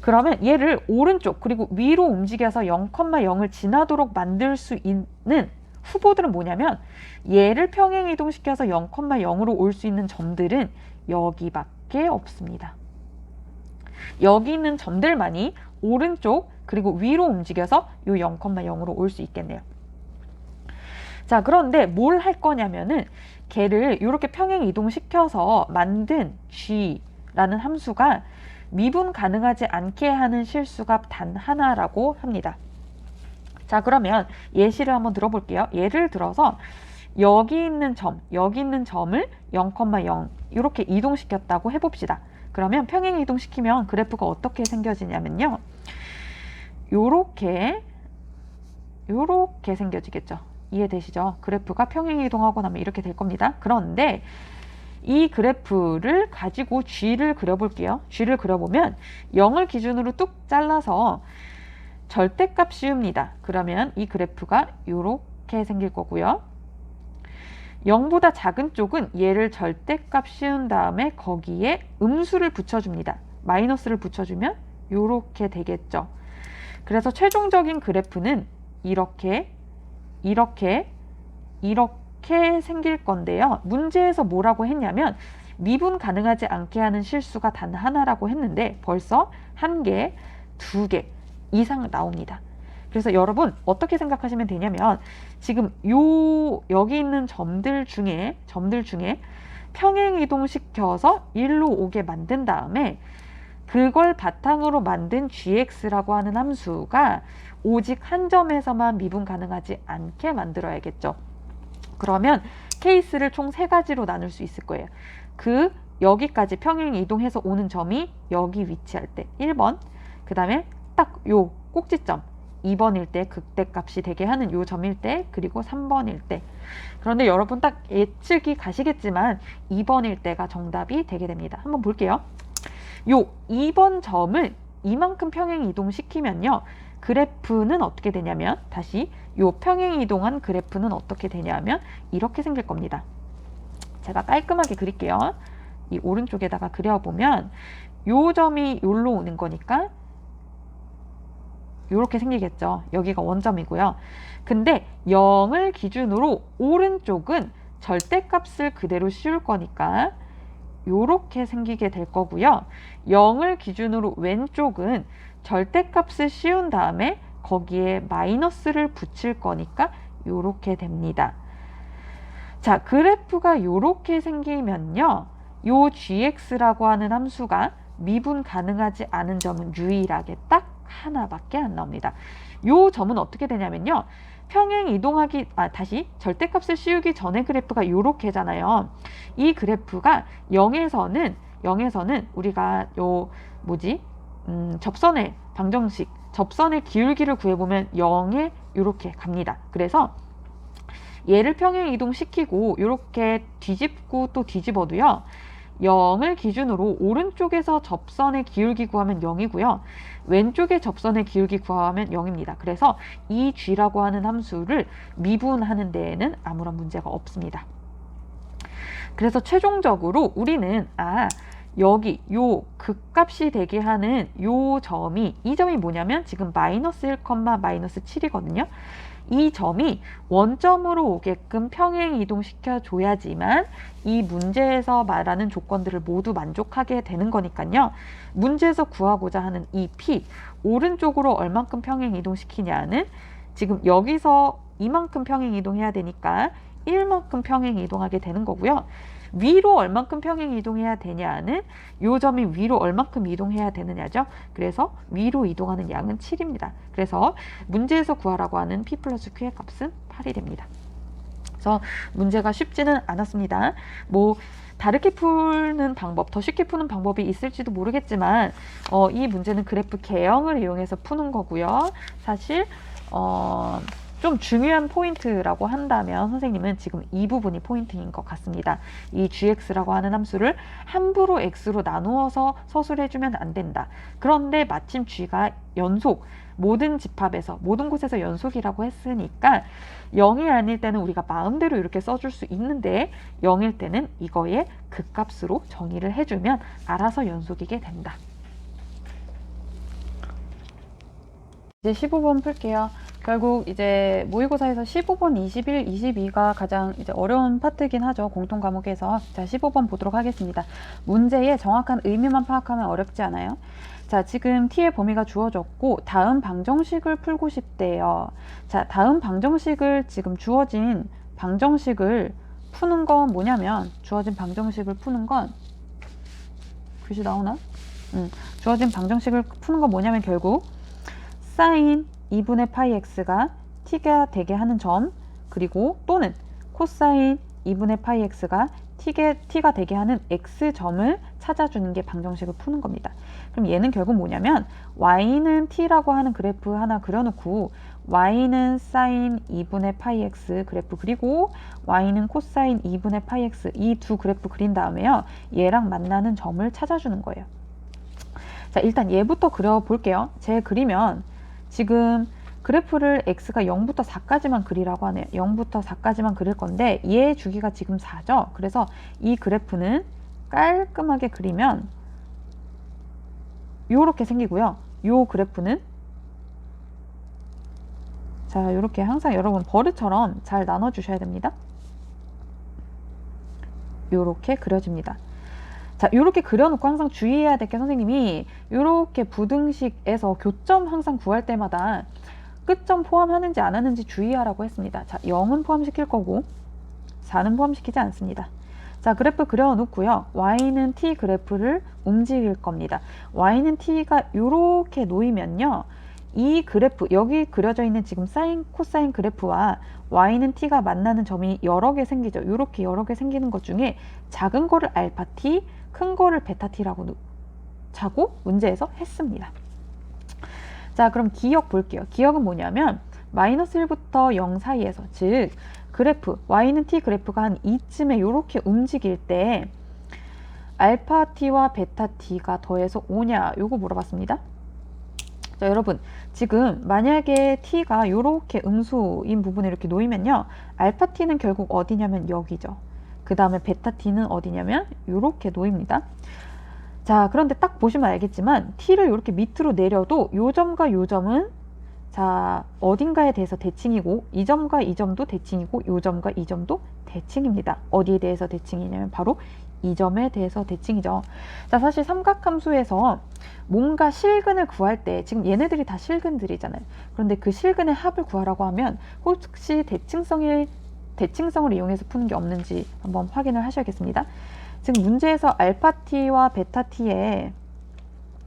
Speaker 1: 그러면 얘를 오른쪽 그리고 위로 움직여서 0,0을 지나도록 만들 수 있는 후보들은 뭐냐면 얘를 평행 이동시켜서 0,0으로 올 수 있는 점들은 여기밖에 없습니다. 여기 있는 점들만이 오른쪽 그리고 위로 움직여서 이 0,0으로 올 수 있겠네요. 자, 그런데 뭘 할 거냐면은 걔를 이렇게 평행 이동시켜서 만든 g라는 함수가 미분 가능하지 않게 하는 실수가 단 하나라고 합니다. 자, 그러면 예시를 한번 들어볼게요. 예를 들어서 여기 있는 점을 0,0 이렇게 이동시켰다고 해봅시다. 그러면 평행 이동시키면 그래프가 어떻게 생겨지냐면요. 요렇게 생겨지겠죠. 이해되시죠? 그래프가 평행 이동하고 나면 이렇게 될 겁니다. 그런데 이 그래프를 가지고 G를 그려볼게요. G를 그려보면 0을 기준으로 뚝 잘라서 절대값 씌웁니다. 그러면 이 그래프가 이렇게 생길 거고요. 0보다 작은 쪽은 얘를 절대값 씌운 다음에 거기에 음수를 붙여줍니다. 마이너스를 붙여주면 이렇게 되겠죠. 그래서 최종적인 그래프는 이렇게 생길 건데요. 문제에서 뭐라고 했냐면 미분 가능하지 않게 하는 실수가 단 하나라고 했는데 벌써 1개, 2개 이상 나옵니다. 그래서 여러분 어떻게 생각하시면 되냐면 지금 여기 있는 점들 중에 평행 이동시켜서 일로 오게 만든 다음에 그걸 바탕으로 만든 gx라고 하는 함수가 오직 한 점에서만 미분 가능하지 않게 만들어야겠죠. 그러면 케이스를 총 3가지로 나눌 수 있을 거예요. 여기까지 평행 이동해서 오는 점이 여기 위치할 때 1번, 그 다음에 딱 요 꼭지점 2번일 때 극대값이 되게 하는 요 점일 때, 그리고 3번일 때. 그런데 여러분 딱 예측이 가시겠지만 2번일 때가 정답이 되게 됩니다. 한번 볼게요. 요 2번 점을 이만큼 평행 이동시키면요. 그래프는 어떻게 되냐면 다시 요 평행 이동한 그래프는 어떻게 되냐면 이렇게 생길 겁니다. 제가 깔끔하게 그릴게요. 이 오른쪽에다가 그려보면 요 점이 여기로 오는 거니까 이렇게 생기겠죠. 여기가 원점이고요. 근데 0을 기준으로 오른쪽은 절대값을 그대로 씌울 거니까 이렇게 생기게 될 거고요. 0을 기준으로 왼쪽은 절대값을 씌운 다음에 거기에 마이너스를 붙일 거니까 이렇게 됩니다. 자, 그래프가 이렇게 생기면요. 요 gx라고 하는 함수가 미분 가능하지 않은 점은 유일하게 딱 하나밖에 안 나옵니다. 요 점은 어떻게 되냐면요. 평행 이동하기, 다시 절대값을 씌우기 전에 그래프가 요렇게잖아요. 이 그래프가 0에서는 우리가 접선의 방정식, 접선의 기울기를 구해보면 0에 요렇게 갑니다. 그래서 얘를 평행 이동시키고 요렇게 뒤집고 또 뒤집어도요. 0을 기준으로 오른쪽에서 접선의 기울기 구하면 0이고요. 왼쪽에 접선의 기울기 구하면 0입니다. 그래서 이 g라고 하는 함수를 미분하는 데에는 아무런 문제가 없습니다. 그래서 최종적으로 우리는 여기 요 극값이 되게 하는 요 점이, 이 점이 뭐냐면 지금 마이너스 1, 마이너스 7이거든요. 이 점이 원점으로 오게끔 평행 이동시켜 줘야지만 이 문제에서 말하는 조건들을 모두 만족하게 되는 거니까요. 문제에서 구하고자 하는 이 P, 오른쪽으로 얼만큼 평행 이동시키냐는 지금 여기서 이만큼 평행 이동해야 되니까 1만큼 평행 이동하게 되는 거고요. 위로 얼만큼 평행 이동해야 되냐는 요 점이 위로 얼만큼 이동해야 되느냐죠. 그래서 위로 이동하는 양은 7입니다. 그래서 문제에서 구하라고 하는 P 플러스 Q의 값은 8이 됩니다. 그래서 문제가 쉽지는 않았습니다. 뭐 다르게 푸는 방법, 더 쉽게 푸는 방법이 있을지도 모르겠지만 이 문제는 그래프 개형을 이용해서 푸는 거고요. 사실 좀 중요한 포인트라고 한다면 선생님은 지금 이 부분이 포인트인 것 같습니다. 이 gx라고 하는 함수를 함부로 x로 나누어서 서술해주면 안 된다. 그런데 마침 g가 연속, 모든 집합에서, 모든 곳에서 연속이라고 했으니까 0이 아닐 때는 우리가 마음대로 이렇게 써줄 수 있는데 0일 때는 이거의 극값으로 정의를 해주면 알아서 연속이게 된다. 이제 15번 풀게요. 결국 이제 모의고사에서 15번, 21, 22가 가장 이제 어려운 파트긴 하죠. 공통 과목에서. 자, 15번 보도록 하겠습니다. 문제의 정확한 의미만 파악하면 어렵지 않아요? 자, 지금 t의 범위가 주어졌고 다음 방정식을 풀고 싶대요. 자, 다음 방정식을 지금 주어진 방정식을 푸는 건 뭐냐면 주어진 방정식을 푸는 건 글씨 나오나? 주어진 방정식을 푸는 건 뭐냐면 결국 사인 2분의 파이 x가 t가 되게 하는 점, 그리고 또는 코사인 2분의 파이 x가 t가 되게 하는 x점을 찾아주는 게 방정식을 푸는 겁니다. 그럼 얘는 결국 뭐냐면 y는 t라고 하는 그래프 하나 그려놓고 y는 사인 2분의 파이 x 그래프 그리고 y는 코사인 2분의 파이 x 이 두 그래프 그린 다음에요. 얘랑 만나는 점을 찾아주는 거예요. 자, 일단 얘부터 그려볼게요. 제 그리면 지금 그래프를 x가 0부터 4까지만 그리라고 하네요. 0부터 4까지만 그릴 건데 얘의 주기가 지금 4죠. 그래서 이 그래프는 깔끔하게 그리면 요렇게 생기고요. 요 그래프는 자, 요렇게 항상 여러분 버릇처럼 잘 나눠주셔야 됩니다. 요렇게 그려집니다. 자, 요렇게 그려놓고 항상 주의해야 될 게 선생님이 요렇게 부등식에서 교점 항상 구할 때마다 끝점 포함하는지 안 하는지 주의하라고 했습니다. 자, 0은 포함시킬 거고 4는 포함시키지 않습니다. 자, 그래프 그려놓고요. y는 t 그래프를 움직일 겁니다. y는 t가 요렇게 놓이면요. 이 그래프, 여기 그려져 있는 지금 사인, 코사인 그래프와 y는 t가 만나는 점이 여러 개 생기죠. 요렇게 여러 개 생기는 것 중에 작은 거를 알파 t, 큰 거를 베타 t라고 자고 문제에서 했습니다. 자, 그럼 기억 볼게요. 기억은 뭐냐면 마이너스 1부터 0 사이에서, 즉 그래프 y는 t 그래프가 한 이쯤에 이렇게 움직일 때 알파 t와 베타 t가 더해서 5냐 요거 물어봤습니다. 자, 여러분 지금 만약에 t가 이렇게 음수인 부분에 이렇게 놓이면요, 알파 t는 결국 어디냐면 여기죠. 그 다음에 베타 t는 어디냐면 이렇게 놓입니다. 자, 그런데 딱 보시면 알겠지만 t를 이렇게 밑으로 내려도 요 점과 요 점은 자, 어딘가에 대해서 대칭이고 이 점과 이 점도 대칭이고 요 점과 이 점도 대칭입니다. 어디에 대해서 대칭이냐면 바로 이 점에 대해서 대칭이죠. 자, 사실 삼각함수에서 뭔가 실근을 구할 때 지금 얘네들이 다 실근들이잖아요. 그런데 그 실근의 합을 구하라고 하면 혹시 대칭성을 이용해서 푸는 게 없는지 한번 확인을 하셔야겠습니다. 지금 문제에서 알파 t와 베타 t의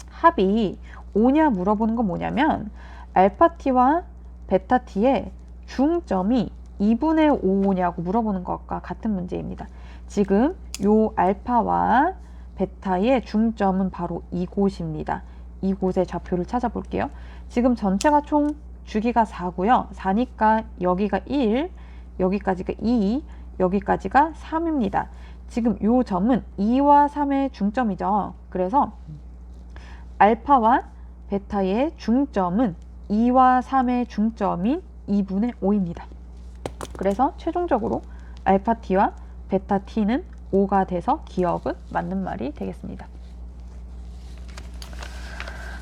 Speaker 1: 합이 5냐 물어보는 건 뭐냐면 알파 t와 베타 t의 중점이 2분의 5냐고 물어보는 것과 같은 문제입니다. 지금 요 알파와 베타의 중점은 바로 이곳입니다. 이곳의 좌표를 찾아볼게요. 지금 전체가 총 주기가 4고요. 4니까 여기가 1, 여기까지가 2, 여기까지가 3입니다. 지금 요 점은 2와 3의 중점이죠. 그래서 알파와 베타의 중점은 2와 3의 중점인 2분의 5입니다. 그래서 최종적으로 알파 t와 베타 t는 5가 돼서 기억은 맞는 말이 되겠습니다.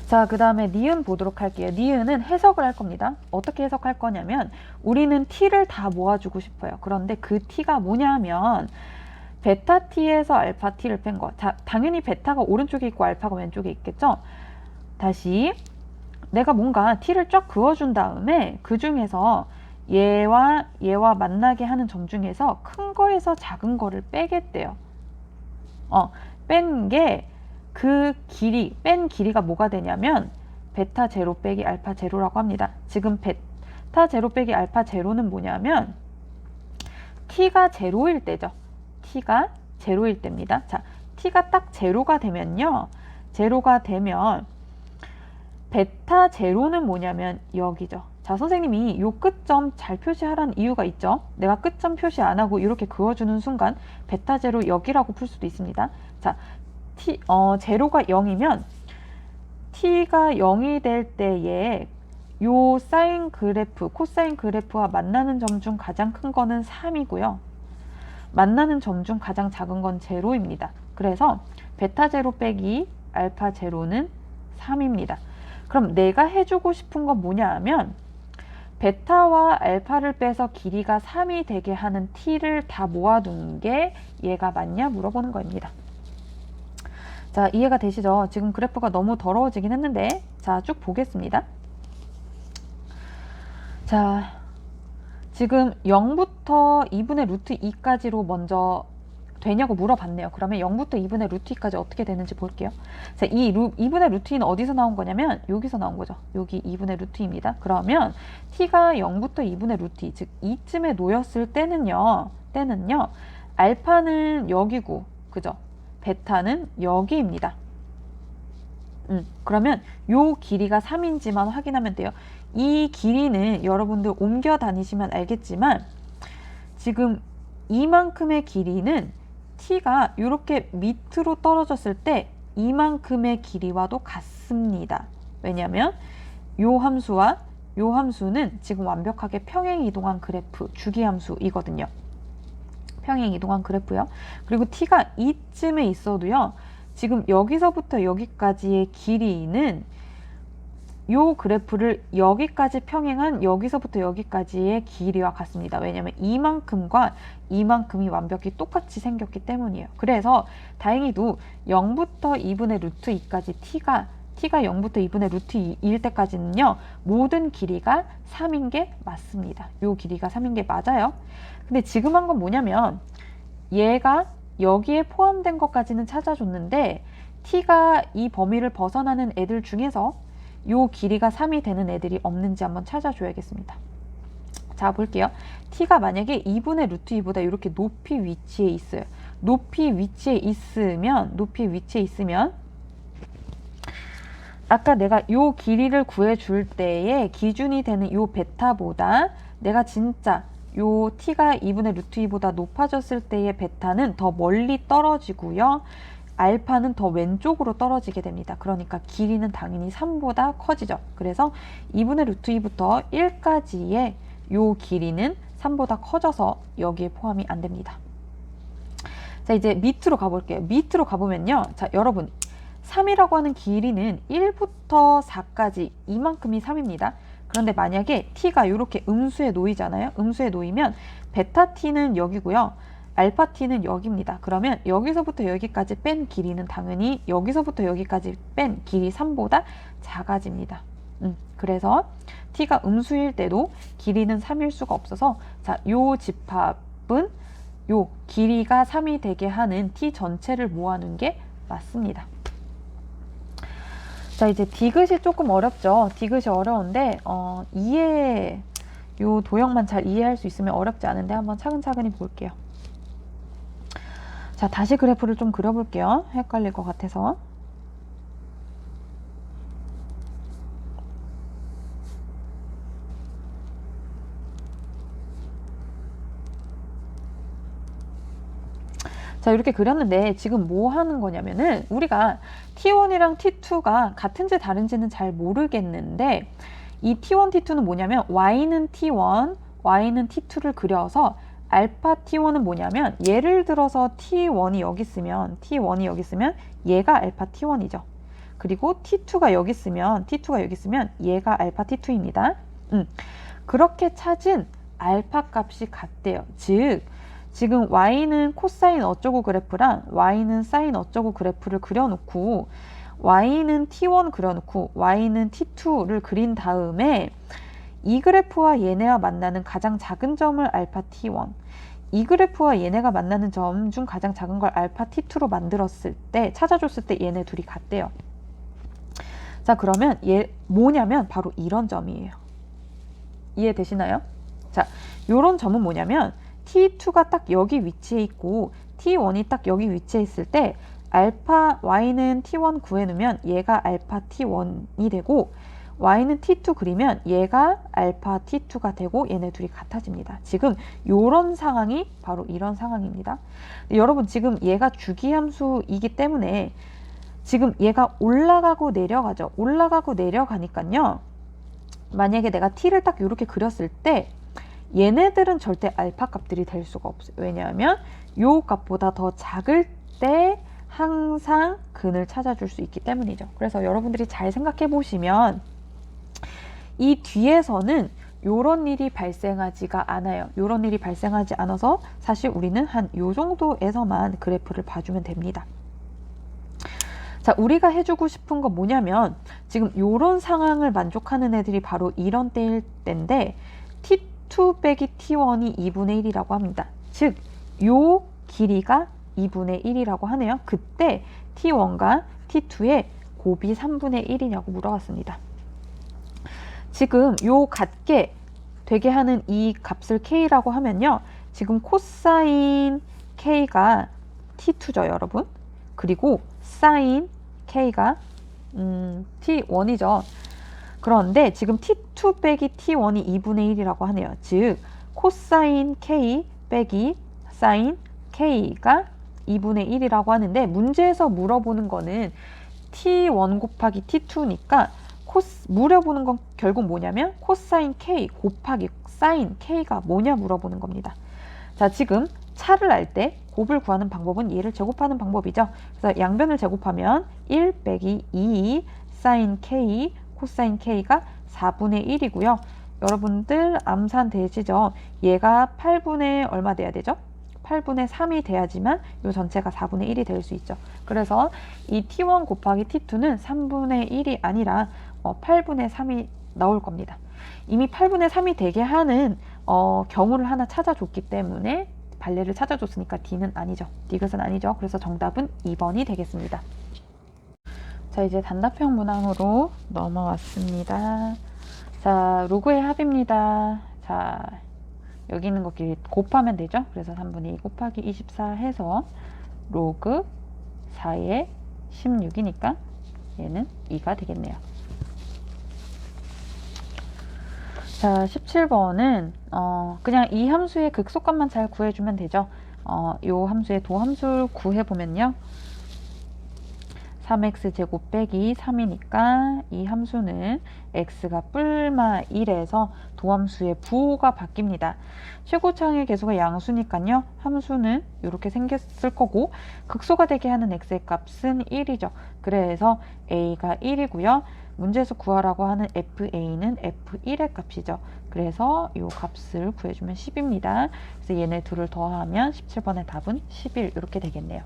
Speaker 1: 자, 그 다음에 니은 보도록 할게요. 니은은 해석을 할 겁니다. 어떻게 해석할 거냐면 우리는 t를 다 모아주고 싶어요. 그런데 그 t가 뭐냐면 베타 t에서 알파 t를 뺀 거. 자, 당연히 베타가 오른쪽에 있고 알파가 왼쪽에 있겠죠? 다시 내가 뭔가 t를 쫙 그어준 다음에 그 중에서 얘와 만나게 하는 점 중에서 큰 거에서 작은 거를 빼겠대요. 뺀 게 뺀 길이가 뭐가 되냐면 베타 제로 빼기 알파 제로라고 합니다. 지금 베타 제로 빼기 알파 제로는 뭐냐면 t가 제로일 때죠. t가 제로일 때입니다. 자, t가 딱 제로가 되면요. 제로가 되면 베타 제로는 뭐냐면 여기죠. 자, 선생님이 요 끝점 잘 표시하라는 이유가 있죠. 내가 끝점 표시 안 하고 이렇게 그어주는 순간 베타 제로 여기라고 풀 수도 있습니다. 자, 제로가 0이면 t가 0이 될 때에 요 사인 그래프, 코사인 그래프와 만나는 점 중 가장 큰 거는 3이고요. 만나는 점 중 가장 작은 건 제로입니다. 그래서 베타 제로 빼기 알파 제로는 3입니다. 그럼 내가 해주고 싶은 건 뭐냐 하면 베타와 알파를 빼서 길이가 3이 되게 하는 t를 다 모아둔 게 얘가 맞냐 물어보는 겁니다. 자, 이해가 되시죠? 지금 그래프가 너무 더러워지긴 했는데 자, 쭉 보겠습니다. 자, 지금 0부터 2분의 루트 2까지로 먼저 되냐고 물어봤네요. 그러면 0부터 2분의 루트 2까지 어떻게 되는지 볼게요. 자, 2분의 루트 2는 어디서 나온 거냐면 여기서 나온 거죠. 여기 2분의 루트 2입니다. 그러면 t가 0부터 2분의 루트 2, 즉 2쯤에 놓였을 때는요. 알파는 여기고, 그죠? 베타는 여기입니다. 그러면 요 길이가 3인지만 확인하면 돼요. 이 길이는 여러분들 옮겨 다니시면 알겠지만 지금 이만큼의 길이는 t가 이렇게 밑으로 떨어졌을 때 이만큼의 길이와도 같습니다. 왜냐하면 요 함수와 요 함수는 지금 완벽하게 평행 이동한 그래프, 주기함수이거든요. 평행 이동한 그래프요. 그리고 t가 이쯤에 있어도요. 지금 여기서부터 여기까지의 길이는 요 그래프를 여기까지 평행한 여기서부터 여기까지의 길이와 같습니다. 왜냐하면 이만큼과 이만큼이 완벽히 똑같이 생겼기 때문이에요. 그래서 다행히도 0부터 2분의 루트 2까지 t가 0부터 2분의 루트 2일 때까지는요. 모든 길이가 3인 게 맞습니다. 요 길이가 3인 게 맞아요. 근데 지금 한 건 뭐냐면 얘가 여기에 포함된 것까지는 찾아줬는데 t가 이 범위를 벗어나는 애들 중에서 요 길이가 3이 되는 애들이 없는지 한번 찾아줘야겠습니다. 자, 볼게요. t가 만약에 2분의 루트 2보다 이렇게 높이 위치해 있어요. 높이 위치해 있으면 아까 내가 요 길이를 구해줄 때에 기준이 되는 요 베타보다 내가 진짜 요 t가 2분의 루트 2보다 높아졌을 때의 베타는 더 멀리 떨어지고요. 알파는 더 왼쪽으로 떨어지게 됩니다. 그러니까 길이는 당연히 3보다 커지죠. 그래서 2분의 루트 2부터 1까지의 요 길이는 3보다 커져서 여기에 포함이 안 됩니다. 자, 이제 밑으로 가볼게요. 밑으로 가보면요. 자, 여러분 3이라고 하는 길이는 1부터 4까지 이만큼이 3입니다. 그런데 만약에 t가 이렇게 음수에 놓이잖아요. 음수에 놓이면 베타 t는 여기고요. 알파 t는 여기입니다. 그러면 여기서부터 여기까지 뺀 길이는 당연히 여기서부터 여기까지 뺀 길이 3보다 작아집니다. 그래서 t가 음수일 때도 길이는 3일 수가 없어서 자, 요 집합은 요 길이가 3이 되게 하는 t 전체를 모아놓은 게 맞습니다. 자, 이제 디귿이 조금 어렵죠. 디귿이 어려운데 요 도형만 잘 이해할 수 있으면 어렵지 않은데 한번 차근차근히 볼게요. 자, 다시 그래프를 좀 그려볼게요. 헷갈릴 것 같아서. 자, 이렇게 그렸는데 지금 뭐 하는 거냐면은 우리가 T1이랑 T2가 같은지 다른지는 잘 모르겠는데 이 T1, T2는 뭐냐면 Y는 T1, Y는 T2를 그려서 알파 T1은 뭐냐면 예를 들어서 T1이 여기 있으면 얘가 알파 T1이죠. 그리고 T2가 여기 있으면 얘가 알파 T2입니다. 그렇게 찾은 알파 값이 같대요. 즉 지금 y는 코사인 어쩌고 그래프랑 y는 사인 어쩌고 그래프를 이 그래프와 얘네와 만나는 가장 작은 점을 알파 t1, 이 그래프와 얘네가 만나는 점 중 가장 작은 걸 알파 t2로 만들었을 때, 찾아줬을 때 얘네 둘이 같대요. 자, 그러면 얘 뭐냐면 바로 이런 점이에요. 이해되시나요? 자, 요런 점은 뭐냐면 t2가 딱 여기 위치해 있고 t1이 딱 여기 위치해 있을 때 알파 y는 t1 구해놓으면 얘가 알파 t1이 되고 y는 t2 그리면 얘가 알파 t2가 되고 얘네 둘이 같아집니다. 지금 요런 상황이 바로 이런 상황입니다. 여러분 지금 얘가 주기함수이기 때문에 지금 얘가 올라가고 내려가죠. 올라가고 내려가니까요. 만약에 내가 t를 딱 이렇게 그렸을 때 얘네들은 절대 알파 값들이 될 수가 없어요. 왜냐하면 요 값보다 더 작을 때 항상 근을 찾아줄 수 있기 때문이죠. 그래서 여러분들이 잘 생각해 보시면 이 뒤에서는 요런 일이 발생하지가 않아요. 요런 일이 발생하지 않아서 사실 우리는 한 요 정도에서만 그래프를 봐주면 됩니다. 자, 우리가 해주고 싶은 건 뭐냐면 지금 요런 상황을 만족하는 애들이 바로 이런 때일 때인데 t2 빼기 t1이 2분의 1이라고 합니다. 즉, 요 길이가 2분의 1이라고 하네요. 그때 t1과 t2의 곱이 3분의 1이냐고 물어봤습니다. 지금 요 같게 되게 하는 이 값을 k라고 하면요. 지금 코사인 k가 t2죠, 여러분. 그리고 사인 k가 t1이죠. 그런데 지금 t2 빼기 t1이 2분의 1이라고 하네요. 즉 코사인 k 빼기 사인 k가 2분의 1이라고 하는데 문제에서 물어보는 거는 t1 곱하기 t2니까 물어보는 건 결국 뭐냐면 코사인 k 곱하기 사인 k가 뭐냐 물어보는 겁니다. 자, 지금 차를 알 때 곱을 구하는 방법은 얘를 제곱하는 방법이죠. 그래서 양변을 제곱하면 1 빼기 2 사인 k 코사인 k가 4분의 1이고요. 여러분들 암산 되시죠? 얘가 8분의 얼마 돼야 되죠? 8분의 3이 돼야지만 이 전체가 4분의 1이 될 수 있죠. 그래서 이 t1 곱하기 t2는 3분의 1이 아니라 8분의 3이 나올 겁니다. 이미 8분의 3이 되게 하는 경우를 하나 찾아줬기 때문에 발레를 찾아줬으니까 D는 아니죠. D것은 아니죠. 그래서 정답은 2번이 되겠습니다. 자, 이제 단답형 문항으로 넘어왔습니다. 자, 로그의 합입니다. 자, 여기 있는 것끼리 곱하면 되죠. 그래서 3분의 2 곱하기 24 해서 로그 4의 16이니까 얘는 2가 되겠네요. 자, 17번은 그냥 이 함수의 극소값만 잘 구해주면 되죠. 이 함수의 도함수를 구해보면요. 3x제곱 빼기 3이니까 이 함수는 x가 뿔마 1에서 도함수의 부호가 바뀝니다. 최고차항의 계수가 양수니까요. 함수는 이렇게 생겼을 거고 극소가 되게 하는 x의 값은 1이죠. 그래서 a가 1이고요. 문제에서 구하라고 하는 fa는 f1의 값이죠. 그래서 이 값을 구해주면 10입니다. 그래서 얘네 둘을 더하면 17번의 답은 11 이렇게 되겠네요.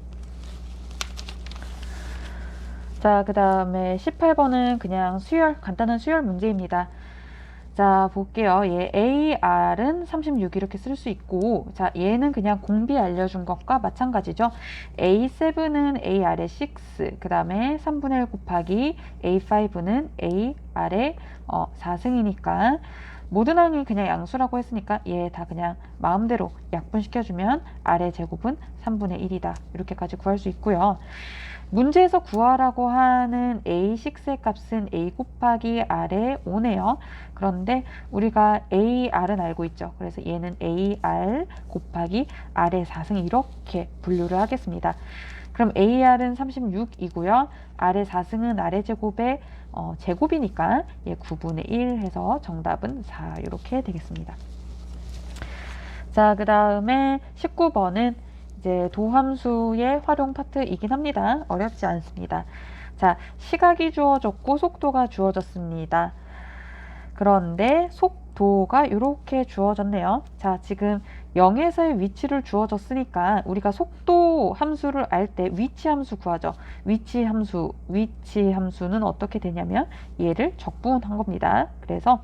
Speaker 1: 자, 그 다음에 18번은 그냥 수열, 간단한 수열 문제입니다. 자, 볼게요. 얘 AR은 36 이렇게 쓸 수 있고, 자, 얘는 그냥 공비 알려준 것과 마찬가지죠. A7은 AR의 6, 그 다음에 3분의 1 곱하기 A5는 AR의 4승이니까 모든 항이 그냥 양수라고 했으니까 얘 다 그냥 마음대로 약분시켜주면 R의 제곱은 3분의 1이다. 이렇게까지 구할 수 있고요. 문제에서 구하라고 하는 A6의 값은 A 곱하기 R의 5네요. 그런데 우리가 AR은 알고 있죠. 그래서 얘는 AR 곱하기 R의 4승 이렇게 분류를 하겠습니다. 그럼 AR은 36이고요. R의 4승은 R의 제곱의 제곱이니까 얘 9분의 1 해서 정답은 4 이렇게 되겠습니다. 자, 그 다음에 19번은 이제 도함수의 활용 파트이긴 합니다. 어렵지 않습니다. 자, 시각이 주어졌고 속도가 주어졌습니다. 그런데 속도가 이렇게 주어졌네요. 자, 지금 0에서의 위치를 주어졌으니까 우리가 속도 함수를 알 때 위치 함수 구하죠. 위치 함수는 어떻게 되냐면 얘를 적분한 겁니다. 그래서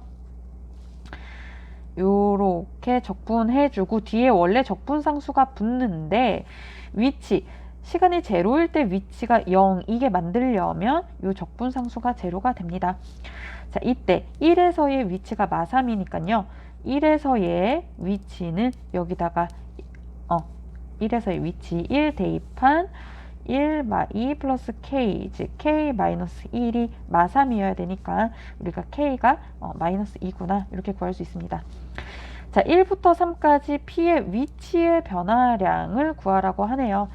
Speaker 1: 요렇게 적분해주고 뒤에 원래 적분상수가 붙는데 위치, 시간이 제로일 때 위치가 0 이게 만들려면 요 적분상수가 제로가 됩니다. 자, 이때 1에서의 위치가 마3이니까요. 1에서의 위치는 여기다가 1에서의 위치 1 대입한 1-2 플러스 k, 즉 k-1이 마3이어야 되니까 우리가 k가 마이너스 2구나 이렇게 구할 수 있습니다. 자, 1부터 3까지 p의 위치의 변화량을 구하라고 하네요.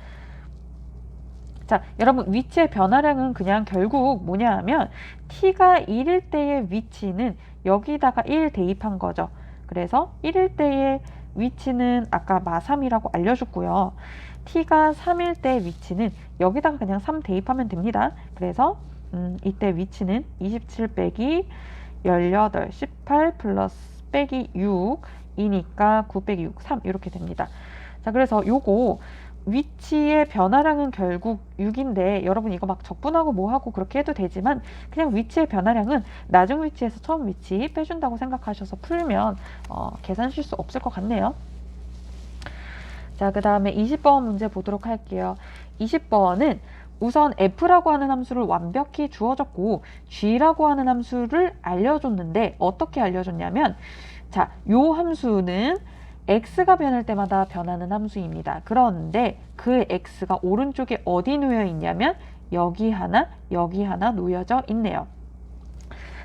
Speaker 1: 자, 여러분 위치의 변화량은 그냥 결국 뭐냐 하면 t가 1일 때의 위치는 여기다가 1 대입한 거죠. 그래서 1일 때의 위치는 아까 마3이라고 알려줬고요. t가 3일 때의 위치는 여기다가 그냥 3 대입하면 됩니다. 그래서 이때 위치는 27 빼기 18, 18 플러스 빼기 6이니까 9 빼기 6, 3 이렇게 됩니다. 자, 그래서 요거 위치의 변화량은 결국 6인데 여러분 이거 막 적분하고 뭐하고 그렇게 해도 되지만 그냥 위치의 변화량은 나중 위치에서 처음 위치 빼준다고 생각하셔서 풀면 계산 실수 없을 것 같네요. 자, 그 다음에 20번 문제 보도록 할게요. 20번은 우선 f라고 하는 함수를 완벽히 주어졌고 g라고 하는 함수를 알려줬는데 어떻게 알려줬냐면 자, 요 함수는 x가 변할 때마다 변하는 함수입니다. 그런데 그 x가 오른쪽에 어디 놓여 있냐면 여기 하나 놓여져 있네요.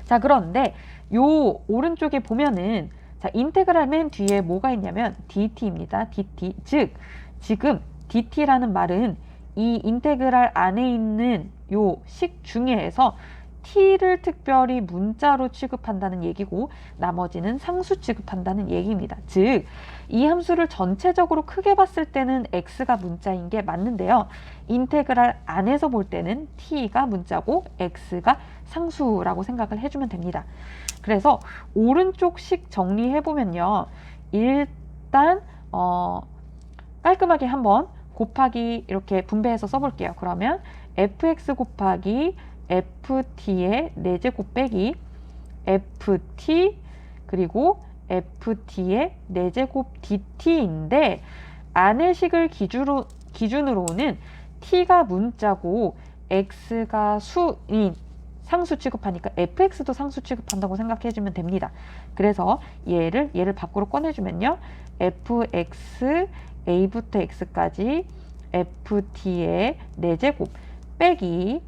Speaker 1: 자, 그런데 요 오른쪽에 보면은 자, 인테그랄 맨 뒤에 뭐가 있냐면 dt입니다. dt. 즉 지금 dt라는 말은 이 인테그랄 안에 있는 요 식 중에서 t를 특별히 문자로 취급한다는 얘기고 나머지는 상수 취급한다는 얘기입니다. 즉 이 함수를 전체적으로 크게 봤을 때는 x가 문자인 게 맞는데요. 인테그랄 안에서 볼 때는 t가 문자고 x가 상수라고 생각을 해주면 됩니다. 그래서 오른쪽 식 정리해보면요. 일단 깔끔하게 한번 곱하기 이렇게 분배해서 써볼게요. 그러면 fx 곱하기 ft의 4제곱 빼기 ft 그리고 ft의 4제곱 dt인데 안의 식을 기준으로는 t가 문자고 x가 수인 상수 취급하니까 fx도 상수 취급한다고 생각해주면 됩니다. 그래서 얘를 밖으로 꺼내주면요. fx a부터 x까지 ft의 4제곱 빼기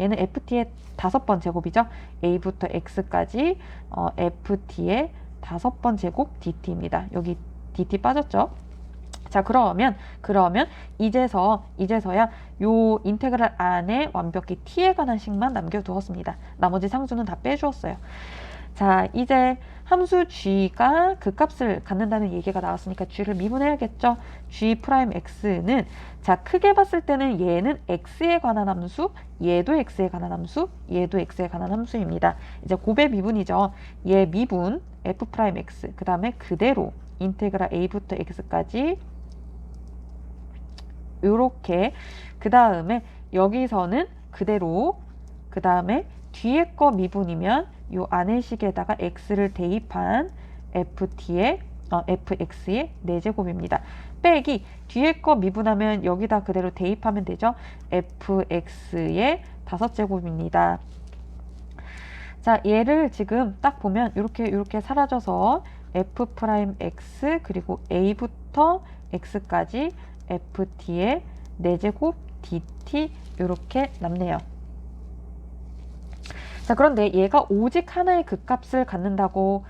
Speaker 1: 얘는 ft의 5번 제곱이죠. a부터 x까지 ft의 5번 제곱 dt입니다. 여기 dt 빠졌죠. 자, 그러면 이제서야 요 인테그랄 안에 완벽히 t에 관한 식만 남겨두었습니다. 나머지 상수는 다 빼주었어요. 자, 이제 함수 g가 그 값을 갖는다는 얘기가 나왔으니까 g를 미분해야겠죠. g'(x는) 자, 크게 봤을 때는 얘는 x에 관한 함수, 얘도 x에 관한 함수, 얘도 x에 관한 함수입니다. 이제 곱의 미분이죠. 얘 미분 f'(x) 그 다음에 그대로 인테그랄 a부터 x까지 요렇게 그 다음에 여기서는 그대로 그 다음에 뒤에 거 미분이면 요 안의 식에다가 x를 대입한 fx의 4제곱입니다. 빼기 뒤에 거 미분하면 여기다 그대로 대입하면 되죠. fx의 5제곱입니다. 자, 얘를 지금 딱 보면 이렇게 사라져서 f'x 그리고 a부터 x까지 ft의 4제곱 dt 이렇게 남네요. 자, 그런데 얘가 오직 하나의 극값을 갖는다고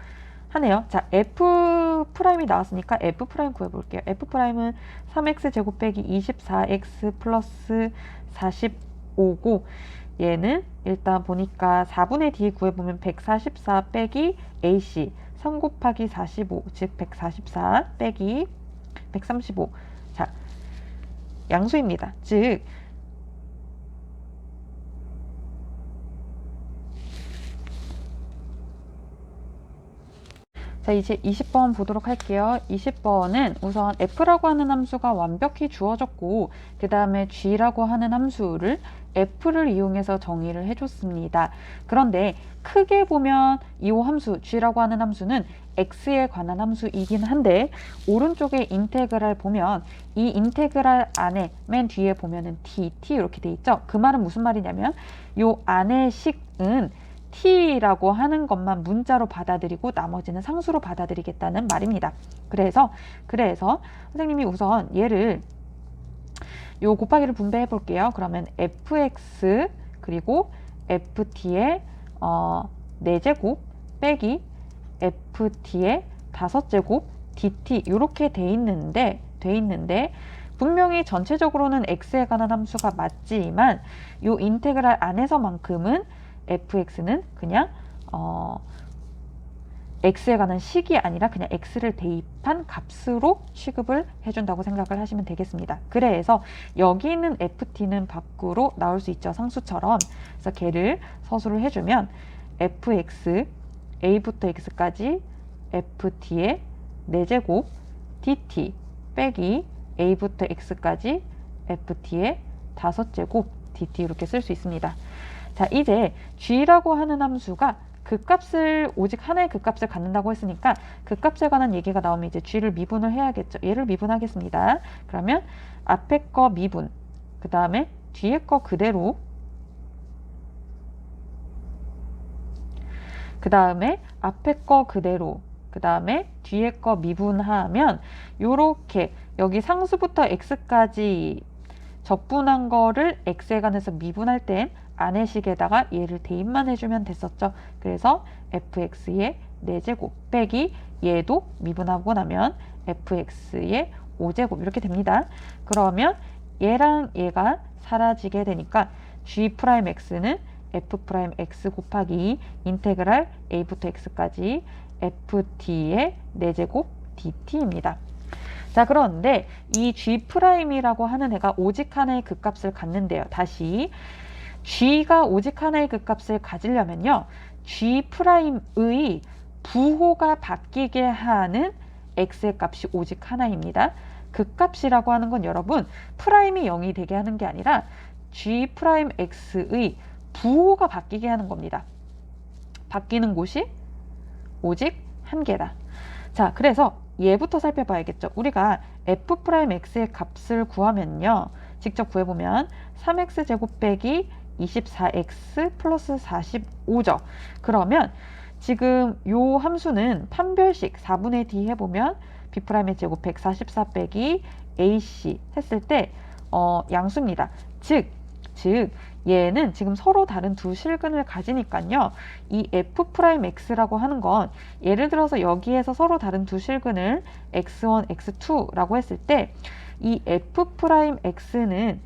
Speaker 1: 하네요. 자, f'이 나왔으니까 f' 구해볼게요. f'은 3x 제곱 빼기 24x 플러스 45고 얘는 일단 보니까 4분의 d 구해보면 144 빼기 ac 3 곱하기 45 즉 144 빼기 135 자, 양수입니다. 즉 자, 이제 20번 보도록 할게요. 20번은 우선 f라고 하는 함수가 완벽히 주어졌고 그 다음에 g라고 하는 함수를 f를 이용해서 정의를 해줬습니다. 그런데 크게 보면 이 함수 g라고 하는 함수는 x에 관한 함수이긴 한데 오른쪽에 인테그랄 보면 이 인테그랄 안에 맨 뒤에 보면은 dt 이렇게 돼 있죠. 그 말은 무슨 말이냐면 요 안의 식은 t라고 하는 것만 문자로 받아들이고 나머지는 상수로 받아들이겠다는 말입니다. 그래서 선생님이 우선 얘를 요 곱하기를 분배해 볼게요. 그러면 fx 그리고 ft의 4제곱 빼기 ft의 5제곱 dt 이렇게 돼 있는데 분명히 전체적으로는 x에 관한 함수가 맞지만 요 인테그랄 안에서만큼은 fx는 그냥 x에 관한 식이 아니라 그냥 x를 대입한 값으로 취급을 해준다고 생각을 하시면 되겠습니다. 그래서 여기 있는 ft는 밖으로 나올 수 있죠. 상수처럼. 그래서 걔를 서술을 해주면 fx a부터 x까지 ft의 4제곱 dt 빼기 a부터 x까지 ft의 5제곱 dt 이렇게 쓸 수 있습니다. 자, 이제 g라고 하는 함수가 극값을 오직 하나의 극값을 갖는다고 했으니까 극값에 관한 얘기가 나오면 이제 g를 미분을 해야겠죠. 얘를 미분하겠습니다. 그러면 앞에 거 미분, 그 다음에 뒤에 거 그대로, 그 다음에 앞에 거 그대로, 그 다음에 뒤에 거 미분하면 요렇게 여기 상수부터 x까지 적분한 거를 x에 관해서 미분할 땐 안의 식에다가 얘를 대입만 해주면 됐었죠. 그래서 fx의 4제곱 빼기 얘도 미분하고 나면 fx의 5제곱 이렇게 됩니다. 그러면 얘랑 얘가 사라지게 되니까 g'x는 f'x 곱하기 인테그랄 a부터 x까지 ft의 4제곱 dt입니다. 자, 그런데 이 g'이라고 하는 애가 오직 하나의 극값을 갖는데요. 다시 g가 오직 하나의 극값을 가지려면요. g'의 부호가 바뀌게 하는 x의 값이 오직 하나입니다. 극값이라고 하는 건 여러분 프라임이 0이 되게 하는 게 아니라 g'x의 부호가 바뀌게 하는 겁니다. 바뀌는 곳이 오직 한 개다. 자, 그래서 얘부터 살펴봐야겠죠. 우리가 f'x의 값을 구하면요. 직접 구해보면 3x제곱 빼기 24x 플러스 45죠. 그러면 지금 요 함수는 판별식 4분의 d 해보면 b'의 제곱 144 빼기 ac 했을 때 양수입니다. 즉 얘는 지금 서로 다른 두 실근을 가지니까요. 이 f'x라고 하는 건 예를 들어서 여기에서 서로 다른 두 실근을 x1, x2라고 했을 때 이 f'x는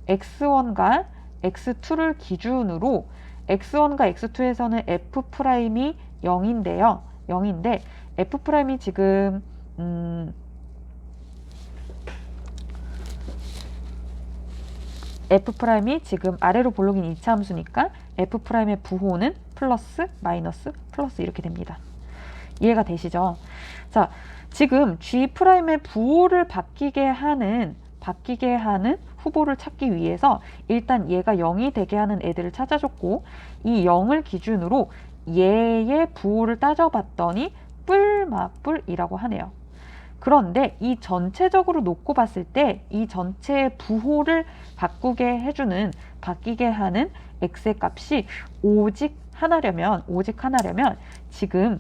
Speaker 1: x1과 x2를 기준으로 x1과 x2에서는 f'이 0인데요. 0인데 f'이 지금 f'이 지금 아래로 볼록인 2차 함수니까 f'의 부호는 플러스, 마이너스, 플러스 이렇게 됩니다. 이해가 되시죠? 자, 지금 g'의 부호를 바뀌게 하는 후보를 찾기 위해서 일단 얘가 0이 되게 하는 애들을 찾아줬고 이 0을 기준으로 얘의 부호를 따져봤더니 뿔마뿔이라고 하네요. 그런데 이 전체적으로 놓고 봤을 때 이 전체의 부호를 바뀌게 하는 x의 값이 오직 하나려면 지금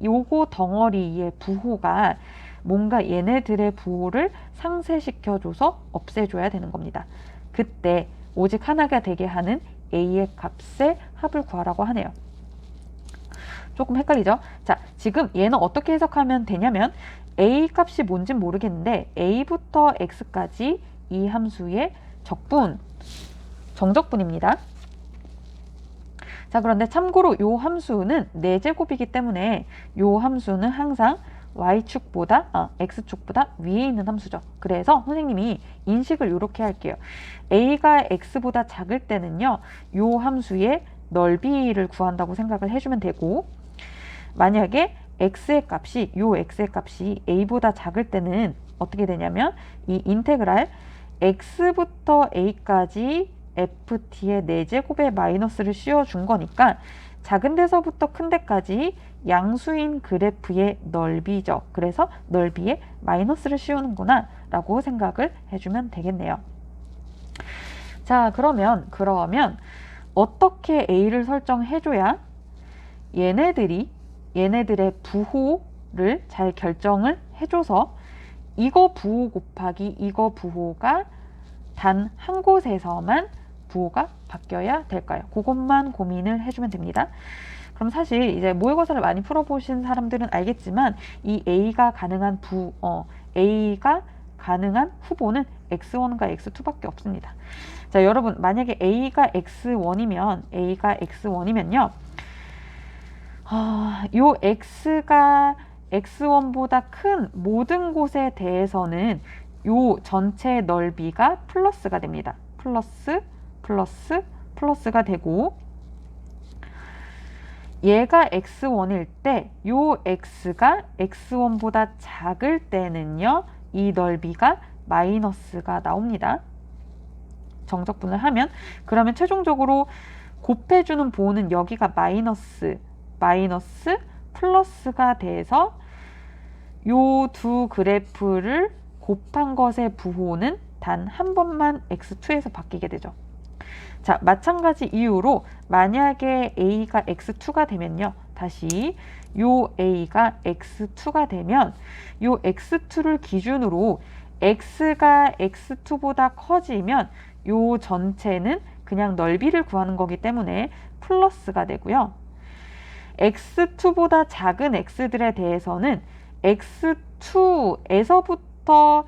Speaker 1: 요거 덩어리의 부호가 뭔가 얘네들의 부호를 상쇄시켜줘서 없애줘야 되는 겁니다. 그때 오직 하나가 되게 하는 a의 값의 합을 구하라고 하네요. 조금 헷갈리죠? 자, 지금 얘는 어떻게 해석하면 되냐면 a 값이 뭔진 모르겠는데 a부터 x까지 이 함수의 정적분입니다. 자, 그런데 참고로 요 함수는 4제곱이기 때문에 요 함수는 항상 y축보다 x축보다 위에 있는 함수죠. 그래서 선생님이 인식을 이렇게 할게요. a가 x보다 작을 때는요. 요 함수의 넓이를 구한다고 생각을 해주면 되고 만약에 x의 값이 a보다 작을 때는 어떻게 되냐면 이 인테그랄 x부터 a까지 ft의 4제곱의 마이너스를 씌워준 거니까 작은 데서부터 큰 데까지 양수인 그래프의 넓이죠. 그래서 넓이에 마이너스를 씌우는구나 라고 생각을 해주면 되겠네요. 자, 그러면 어떻게 A를 설정해줘야 얘네들의 부호를 잘 결정을 해줘서 이거 부호 곱하기 이거 부호가 단 한 곳에서만 부호가 바뀌어야 될까요? 그것만 고민을 해주면 됩니다. 그럼 사실 이제 모의고사를 많이 풀어보신 사람들은 알겠지만 이 A가 가능한 후보는 X1과 X2밖에 없습니다. 자, 여러분 만약에 A가 X1이면요. 요 X가 X1보다 큰 모든 곳에 대해서는 요 전체 넓이가 플러스가 됩니다. 플러스가 되고, 얘가 X1일 때 요 X가 X1보다 작을 때는요, 이 넓이가 마이너스가 나옵니다. 정적분을 하면, 그러면 최종적으로 곱해주는 부호는 여기가 마이너스 플러스가 돼서 요 두 그래프를 곱한 것의 부호는 단 한 번만 X2에서 바뀌게 되죠. 자, 마찬가지 이유로 만약에 A가 X2가 되면요. 다시 요 A가 X2가 되면 요 X2를 기준으로 X가 X2보다 커지면 요 전체는 그냥 넓이를 구하는 거기 때문에 플러스가 되고요. X2보다 작은 X들에 대해서는 X2에서부터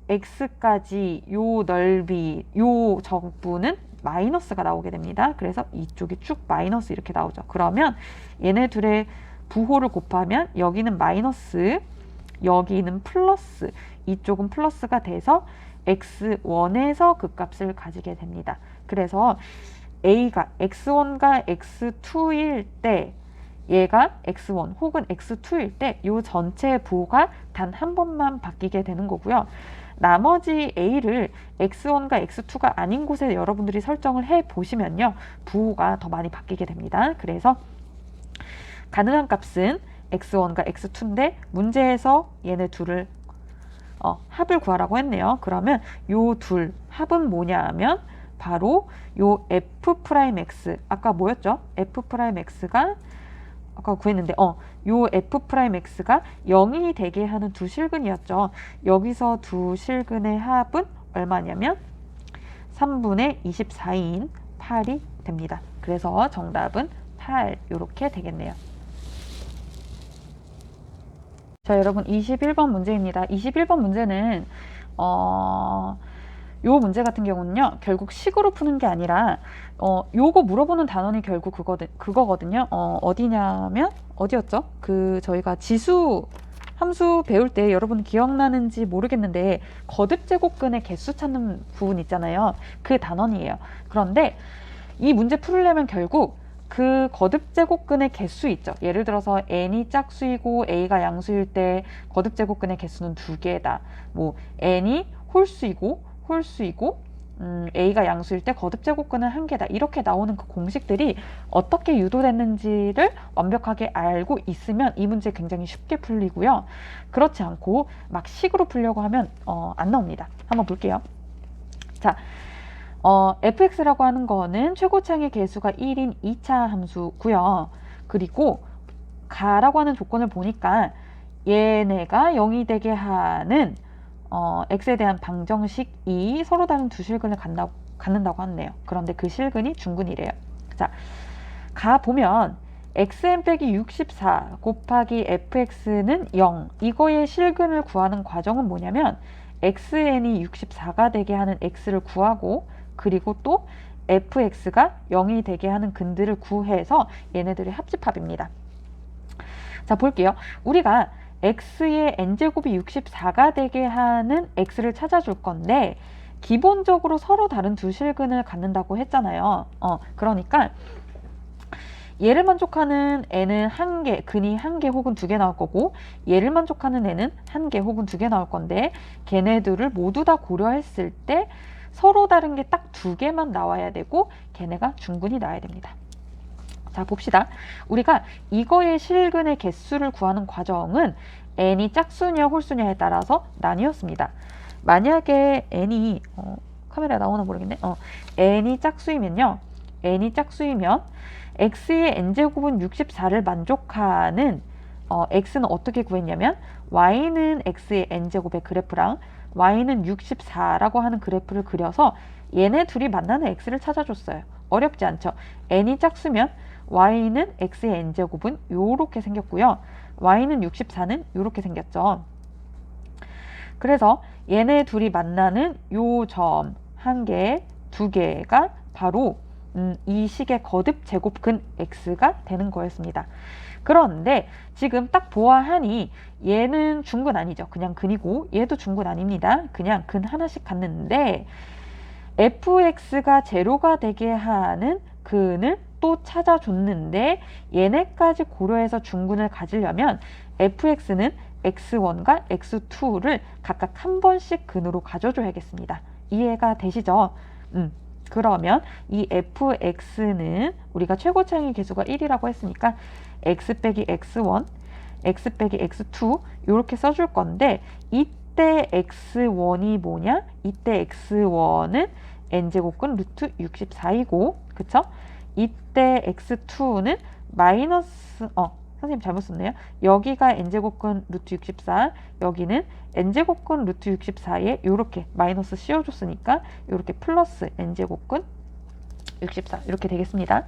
Speaker 1: X까지 요 넓이, 요 적분은 마이너스가 나오게 됩니다. 그래서 이쪽이 쭉 마이너스 이렇게 나오죠. 그러면 얘네 둘의 부호를 곱하면 여기는 마이너스, 여기는 플러스, 이쪽은 플러스가 돼서 X1에서 그 값을 가지게 됩니다. 그래서 A가 X1과 X2일 때 얘가 X1 혹은 X2일 때 이 전체 부호가 단 한 번만 바뀌게 되는 거고요. 나머지 A를 X1과 X2가 아닌 곳에 여러분들이 설정을 해 보시면요. 부호가 더 많이 바뀌게 됩니다. 그래서 가능한 값은 X1과 X2인데 문제에서 얘네 둘을 합을 구하라고 했네요. 그러면 요 둘 합은 뭐냐 하면 바로 요 F'X, 아까 뭐였죠? F'X가 아까 구했는데 요 F'X가 0이 되게 하는 두 실근이었죠. 여기서 두 실근의 합은 얼마냐면 3분의 24인 8이 됩니다. 그래서 정답은 8 이렇게 되겠네요. 자, 여러분 21번 문제입니다. 21번 문제는 요 문제 같은 경우는요, 결국 식으로 푸는 게 아니라 요거 물어보는 단원이 결국 그거거든요. 어디냐면 어디였죠? 저희가 지수 함수 배울 때 여러분 기억나는지 모르겠는데 거듭 제곱근의 개수 찾는 부분 있잖아요. 그 단원이에요. 그런데 이 문제 풀려면 결국 그 거듭 제곱근의 개수 있죠. 예를 들어서 n이 짝수이고 a가 양수일 때 거듭 제곱근의 개수는 2개다. 뭐 n이 홀수이고 A가 양수일 때 거듭 제곱근은 1개다. 이렇게 나오는 그 공식들이 어떻게 유도됐는지를 완벽하게 알고 있으면 이 문제 굉장히 쉽게 풀리고요. 그렇지 않고 막 식으로 풀려고 하면 안 나옵니다. 한번 볼게요. 자, fx라고 하는 거는 최고차의 개수가 1인 2차 함수고요. 그리고 가라고 하는 조건을 보니까 얘네가 0이 되게 하는 x에 대한 방정식이 서로 다른 두 실근을 갖는다고 하네요. 그런데 그 실근이 중근이래요. 자, 가 보면 xn 빼기 64 곱하기 fx는 0. 이거의 실근을 구하는 과정은 뭐냐면 xn이 64가 되게 하는 x를 구하고 그리고 또 fx가 0이 되게 하는 근들을 구해서 얘네들의 합집합입니다. 자, 볼게요. 우리가 x의 n제곱이 64가 되게 하는 x를 찾아줄 건데 기본적으로 서로 다른 두 실근을 갖는다고 했잖아요. 그러니까 얘를 만족하는 n은 1개, 근이 1개 혹은 2개 나올 거고 얘를 만족하는 n은 1개 혹은 2개 나올 건데 걔네들을 모두 다 고려했을 때 서로 다른 게 딱 2개만 나와야 되고 걔네가 중근이 나와야 됩니다. 자, 봅시다. 우리가 이거의 실근의 개수를 구하는 과정은 n이 짝수냐 홀수냐에 따라서 나뉘었습니다. 만약에 n이 카메라에 나오나 모르겠네. n이 짝수이면요. n이 짝수이면 x의 n제곱은 64를 만족하는 x는 어떻게 구했냐면 y는 x의 n제곱의 그래프랑 y는 64라고 하는 그래프를 그려서 얘네 둘이 만나는 x를 찾아줬어요. 어렵지 않죠? n이 짝수면 y는 x의 n제곱은 요렇게 생겼고요. y는 64는 요렇게 생겼죠. 그래서 얘네 둘이 만나는 요 점 한 개, 두 개가 바로 이 식의 거듭 제곱근 x가 되는 거였습니다. 그런데 지금 딱 보아하니 얘는 중근 아니죠. 그냥 근이고 얘도 중근 아닙니다. 그냥 근 하나씩 갖는데 fx가 제로가 되게 하는 근을 또 찾아줬는데 얘네까지 고려해서 중근을 가지려면 fx는 x1과 x2를 각각 한 번씩 근으로 가져줘야겠습니다. 이해가 되시죠? 그러면 이 fx는 우리가 최고차의 개수가 1이라고 했으니까 x 빼기 x1, x 빼기 x2 이렇게 써줄 건데 이때 x1이 뭐냐? 이때 x1은 n제곱근 루트 64이고 그쵸? 이때 x2는 마이너스 선생님 잘못 썼네요. 여기가 n제곱근 루트 64, 여기는 n제곱근 루트 64에 이렇게 마이너스 씌워줬으니까 이렇게 플러스 n제곱근 64 이렇게 되겠습니다.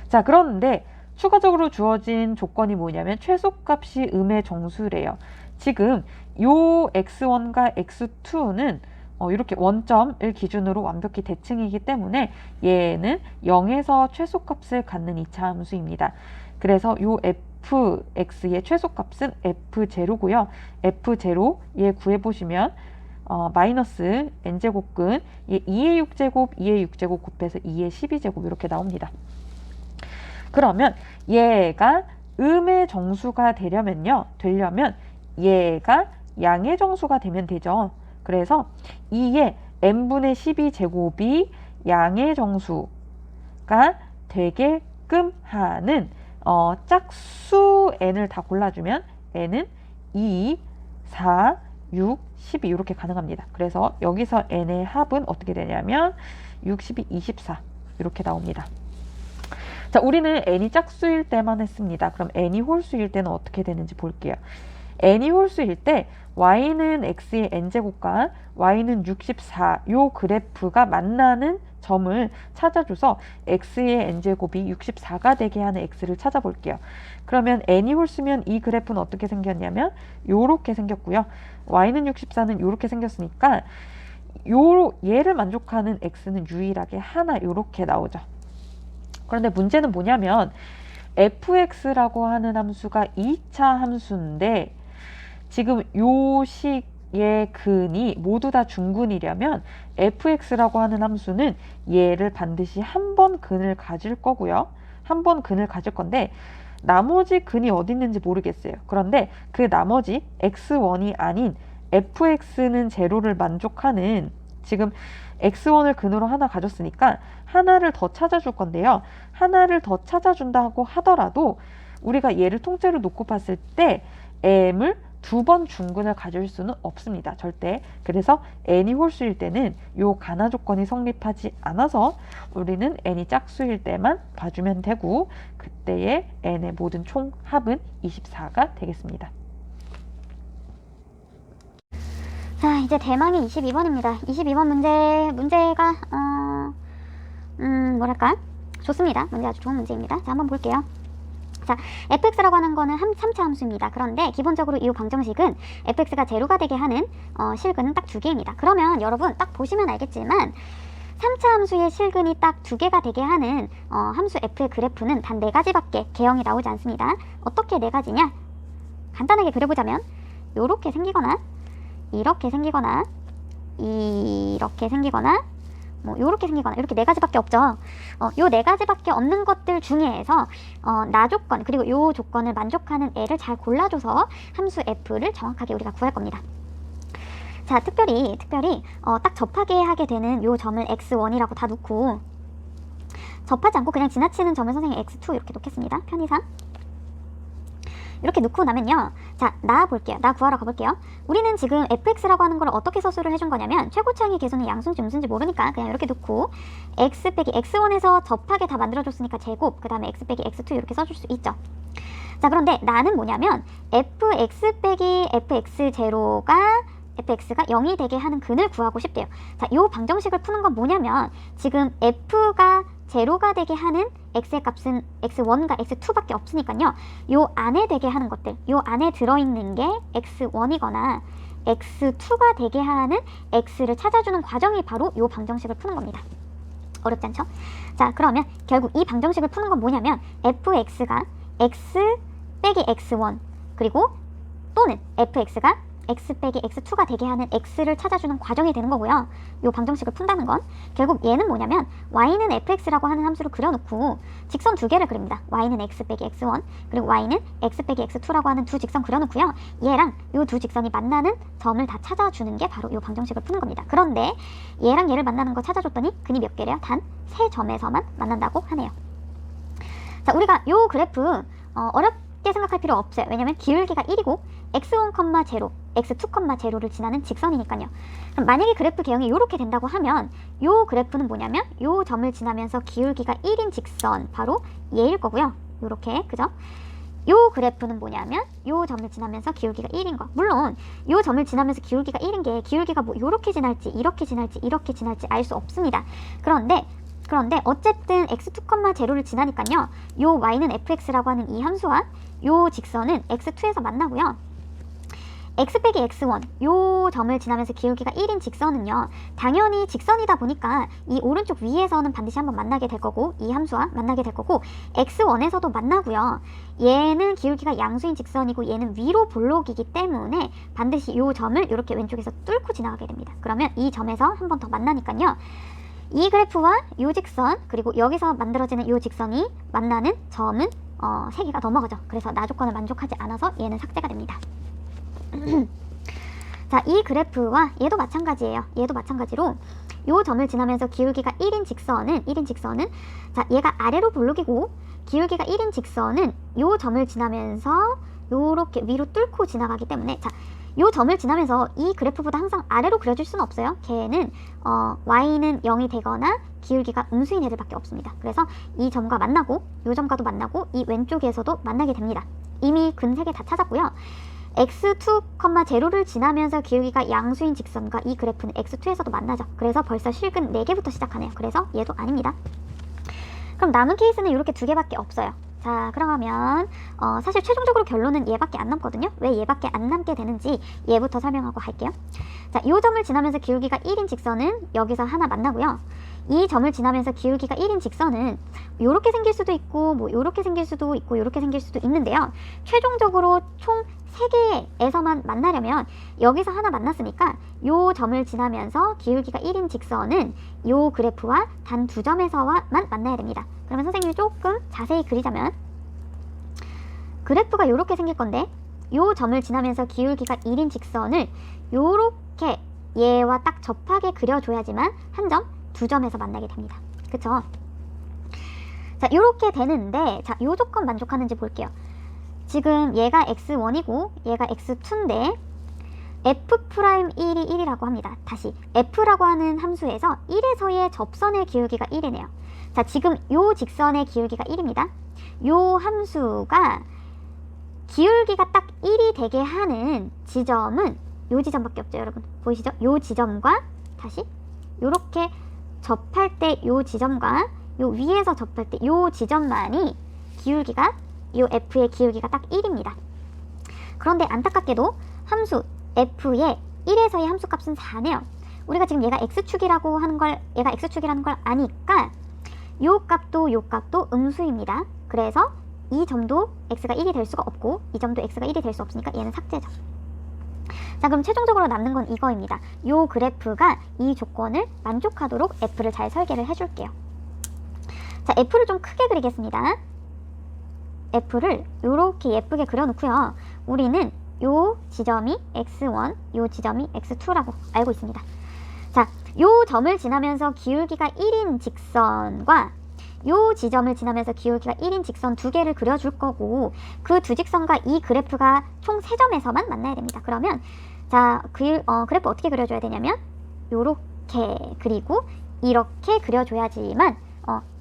Speaker 1: 자, 그런데 추가적으로 주어진 조건이 뭐냐면 최소값이 음의 정수래요. 지금 요 x1과 x2는 이렇게 원점을 기준으로 완벽히 대칭이기 때문에 얘는 0에서 최소값을 갖는 2차 함수입니다. 그래서 요 fx의 최소값은 f0고요. f0 얘 구해보시면 마이너스 n제곱근 2의 6제곱, 2의 6제곱 곱해서 2의 12제곱 이렇게 나옵니다. 그러면 얘가 음의 정수가 되려면 얘가 양의 정수가 되면 되죠. 그래서 2의 n분의 12제곱이 양의 정수가 되게끔 하는 짝수 n을 다 골라주면 n은 2, 4, 6, 12 이렇게 가능합니다. 그래서 여기서 n의 합은 어떻게 되냐면 6, 12, 24 이렇게 나옵니다. 자, 우리는 n이 짝수일 때만 했습니다. 그럼 n이 홀수일 때는 어떻게 되는지 볼게요. n이 홀수일 때 y는 x의 n제곱과 y는 64 요 그래프가 만나는 점을 찾아줘서 x의 n제곱이 64가 되게 하는 x를 찾아볼게요. 그러면 n이 홀수면 이 그래프는 어떻게 생겼냐면 요렇게 생겼고요. y는 64는 요렇게 생겼으니까 얘를 만족하는 x는 유일하게 하나 요렇게 나오죠. 그런데 문제는 뭐냐면 fx라고 하는 함수가 2차 함수인데 지금 요 식의 근이 모두 다 중근이려면 fx라고 하는 함수는 얘를 반드시 한 번 근을 가질 거고요. 한 번 근을 가질 건데 나머지 근이 어디 있는지 모르겠어요. 그런데 그 나머지 x1이 아닌 fx는 제로를 만족하는 지금 x1을 근으로 하나 가졌으니까 하나를 더 찾아줄 건데요. 하나를 더 찾아준다고 하더라도 우리가 얘를 통째로 놓고 봤을 때 m을 두 번 중근을 가질 수는 없습니다. 절대. 그래서 n이 홀수일 때는 요 가나 조건이 성립하지 않아서 우리는 n이 짝수일 때만 봐주면 되고 그때의 n의 모든 총합은 24가 되겠습니다.
Speaker 2: 자, 이제 대망의 22번입니다. 22번 문제가 뭐랄까? 좋습니다. 문제 아주 좋은 문제입니다. 자, 한번 볼게요. 자, fx라고 하는 거는 3차 함수입니다. 그런데 기본적으로 이 방정식은 fx가 제로가 되게 하는 실근은 딱 두 개입니다. 그러면 여러분 딱 보시면 알겠지만 3차 함수의 실근이 딱 두 개가 되게 하는 함수 f의 그래프는 단 4가지밖에 개형이 나오지 않습니다. 어떻게 4가지냐? 간단하게 그려보자면 요렇게 생기거나 이렇게 생기거나 이렇게 생기거나 뭐 요렇게 생기거나 이렇게 4가지밖에 없죠. 요 4가지밖에 없는 것들 중에서 나 조건 그리고 요 조건을 만족하는 애를 잘 골라줘서 함수 f를 정확하게 우리가 구할 겁니다. 자, 특별히 딱 접하게 하게 되는 요 점을 x1이라고 다 놓고 접하지 않고 그냥 지나치는 점을 선생님이 x2 이렇게 놓겠습니다. 편의상. 이렇게 놓고 나면요. 자, 나 볼게요. 나 구하러 가볼게요. 우리는 지금 fx라고 하는 걸 어떻게 서술을 해준 거냐면 최고차항의 개수는 양수인지 음수인지 모르니까 그냥 이렇게 놓고 x 빼기 x1에서 접하게 다 만들어줬으니까 제곱, 그 다음에 x 빼기 x2 이렇게 써줄 수 있죠. 자, 그런데 나는 뭐냐면 fx 빼기 fx0가 fx가 0이 되게 하는 근을 구하고 싶대요. 자, 요 방정식을 푸는 건 뭐냐면 지금 f가 제로가 되게 하는 x의 값은 x1과 x2밖에 없으니까요. 요 안에 되게 하는 것들, 요 안에 들어있는 게 x1이거나 x2가 되게 하는 x를 찾아주는 과정이 바로 요 방정식을 푸는 겁니다. 어렵지 않죠? 자, 그러면 결국 이 방정식을 푸는 건 뭐냐면 fx가 x 빼기 x1 그리고 또는 fx가 x 빼기 x2가 되게 하는 x를 찾아주는 과정이 되는 거고요. 이 방정식을 푼다는 건 결국 얘는 뭐냐면 y는 fx라고 하는 함수를 그려놓고 직선 두 개를 그립니다. y는 x 빼기 x1 그리고 y는 x 빼기 x2라고 하는 두 직선 그려놓고요. 얘랑 이 두 직선이 만나는 점을 다 찾아주는 게 바로 이 방정식을 푸는 겁니다. 그런데 얘랑 얘를 만나는 거 찾아줬더니 근이 몇 개래요? 단 세 점에서만 만난다고 하네요. 자, 우리가 이 그래프 어렵게 생각할 필요 없어요. 왜냐면 기울기가 1이고 x1, 0, x2, 0를 지나는 직선이니까요. 그럼 만약에 그래프 개형이 이렇게 된다고 하면 이 그래프는 뭐냐면 이 점을 지나면서 기울기가 1인 직선 바로 얘일 거고요. 이렇게 그죠? 이 그래프는 뭐냐면 이 점을 지나면서 기울기가 1인 거. 물론 이 점을 지나면서 기울기가 1인 게 기울기가 뭐 이렇게 지날지 이렇게 지날지 이렇게 지날지 알 수 없습니다. 그런데 어쨌든 x2, 0를 지나니까요. 요 y는 fx라고 하는 이 함수와 요 직선은 x2에서 만나고요. x 빼기 x1 요 점을 지나면서 기울기가 1인 직선은요. 당연히 직선이다 보니까 이 오른쪽 위에서는 반드시 한번 만나게 될 거고 이 함수와 만나게 될 거고 x1에서도 만나고요. 얘는 기울기가 양수인 직선이고 얘는 위로 볼록이기 때문에 반드시 요 점을 이렇게 왼쪽에서 뚫고 지나가게 됩니다. 그러면 이 점에서 한 번 더 만나니까요. 이 그래프와 이 직선 그리고 여기서 만들어지는 이 직선이 만나는 점은 3개가 넘어가죠. 그래서 나 조건을 만족하지 않아서 얘는 삭제가 됩니다. 자, 이 그래프와 얘도 마찬가지예요. 얘도 마찬가지로 이 점을 지나면서 기울기가 1인 직선은 자, 얘가 아래로 볼록이고 기울기가 1인 직선은 이 점을 지나면서 요렇게 위로 뚫고 지나가기 때문에 자, 요 점을 지나면서 이 그래프보다 항상 아래로 그려줄 수는 없어요. 걔는 y는 0이 되거나 기울기가 음수인 애들밖에 없습니다. 그래서 이 점과 만나고 요 점과도 만나고 이 왼쪽에서도 만나게 됩니다. 이미 근 3개 다 찾았고요. x2, 0를 지나면서 기울기가 양수인 직선과 이 그래프는 x2에서도 만나죠. 그래서 벌써 실근 4개부터 시작하네요. 그래서 얘도 아닙니다. 그럼 남은 케이스는 이렇게 2개밖에 없어요. 자, 그러면 사실 최종적으로 결론은 얘밖에 안 남거든요. 왜 얘밖에 안 남게 되는지 얘부터 설명하고 갈게요. 자, 이 점을 지나면서 기울기가 1인 직선은 여기서 하나 만나고요. 이 점을 지나면서 기울기가 1인 직선은 요렇게 생길 수도 있고 뭐 요렇게 생길 수도 있고 요렇게 생길 수도 있는데요. 최종적으로 총 3개에서만 만나려면 여기서 하나 만났으니까 요 점을 지나면서 기울기가 1인 직선은 요 그래프와 단 2점에서만 만나야 됩니다. 그러면 선생님이 조금 자세히 그리자면 그래프가 요렇게 생길 건데 요 점을 지나면서 기울기가 1인 직선을 요렇게 얘와 딱 접하게 그려줘야지만 한 점, 2점에서 만나게 됩니다. 그쵸? 자, 요렇게 되는데 자, 요 조건 만족하는지 볼게요. 지금 얘가 x1이고 얘가 x2인데 f'1이 1이라고 합니다. 다시 f라고 하는 함수에서 1에서의 접선의 기울기가 1이네요. 자, 지금 요 직선의 기울기가 1입니다. 요 함수가 기울기가 딱 1이 되게 하는 지점은 요 지점밖에 없죠, 여러분. 보이시죠? 요 지점과 다시 요렇게 접할 때 요 지점과 요 위에서 접할 때 요 지점만이 기울기가 요 f의 기울기가 딱 1입니다. 그런데 안타깝게도 함수 f의 1에서의 함수값은 4네요. 우리가 지금 얘가 x축이라고 하는 걸 얘가 x축이라는 걸 아니까 요 값도 음수입니다. 그래서 이 점도 x가 1이 될 수가 없고 이 점도 x가 1이 될 수 없으니까 얘는 삭제죠. 자, 그럼 최종적으로 남는 건 이거입니다. 요 그래프가 이 조건을 만족하도록 f를 잘 설계를 해줄게요. 자, f를 좀 크게 그리겠습니다. f를 이렇게 예쁘게 그려놓고요. 우리는 요 지점이 x1, 요 지점이 x2라고 알고 있습니다. 자, 요 점을 지나면서 기울기가 1인 직선과 요 지점을 지나면서 기울기가 1인 직선 두 개를 그려줄 거고 그 두 직선과 이 그래프가 총 3점에서만 만나야 됩니다. 그러면 자, 그래프 어떻게 그려줘야 되냐면 요렇게 그리고 이렇게 그려줘야지만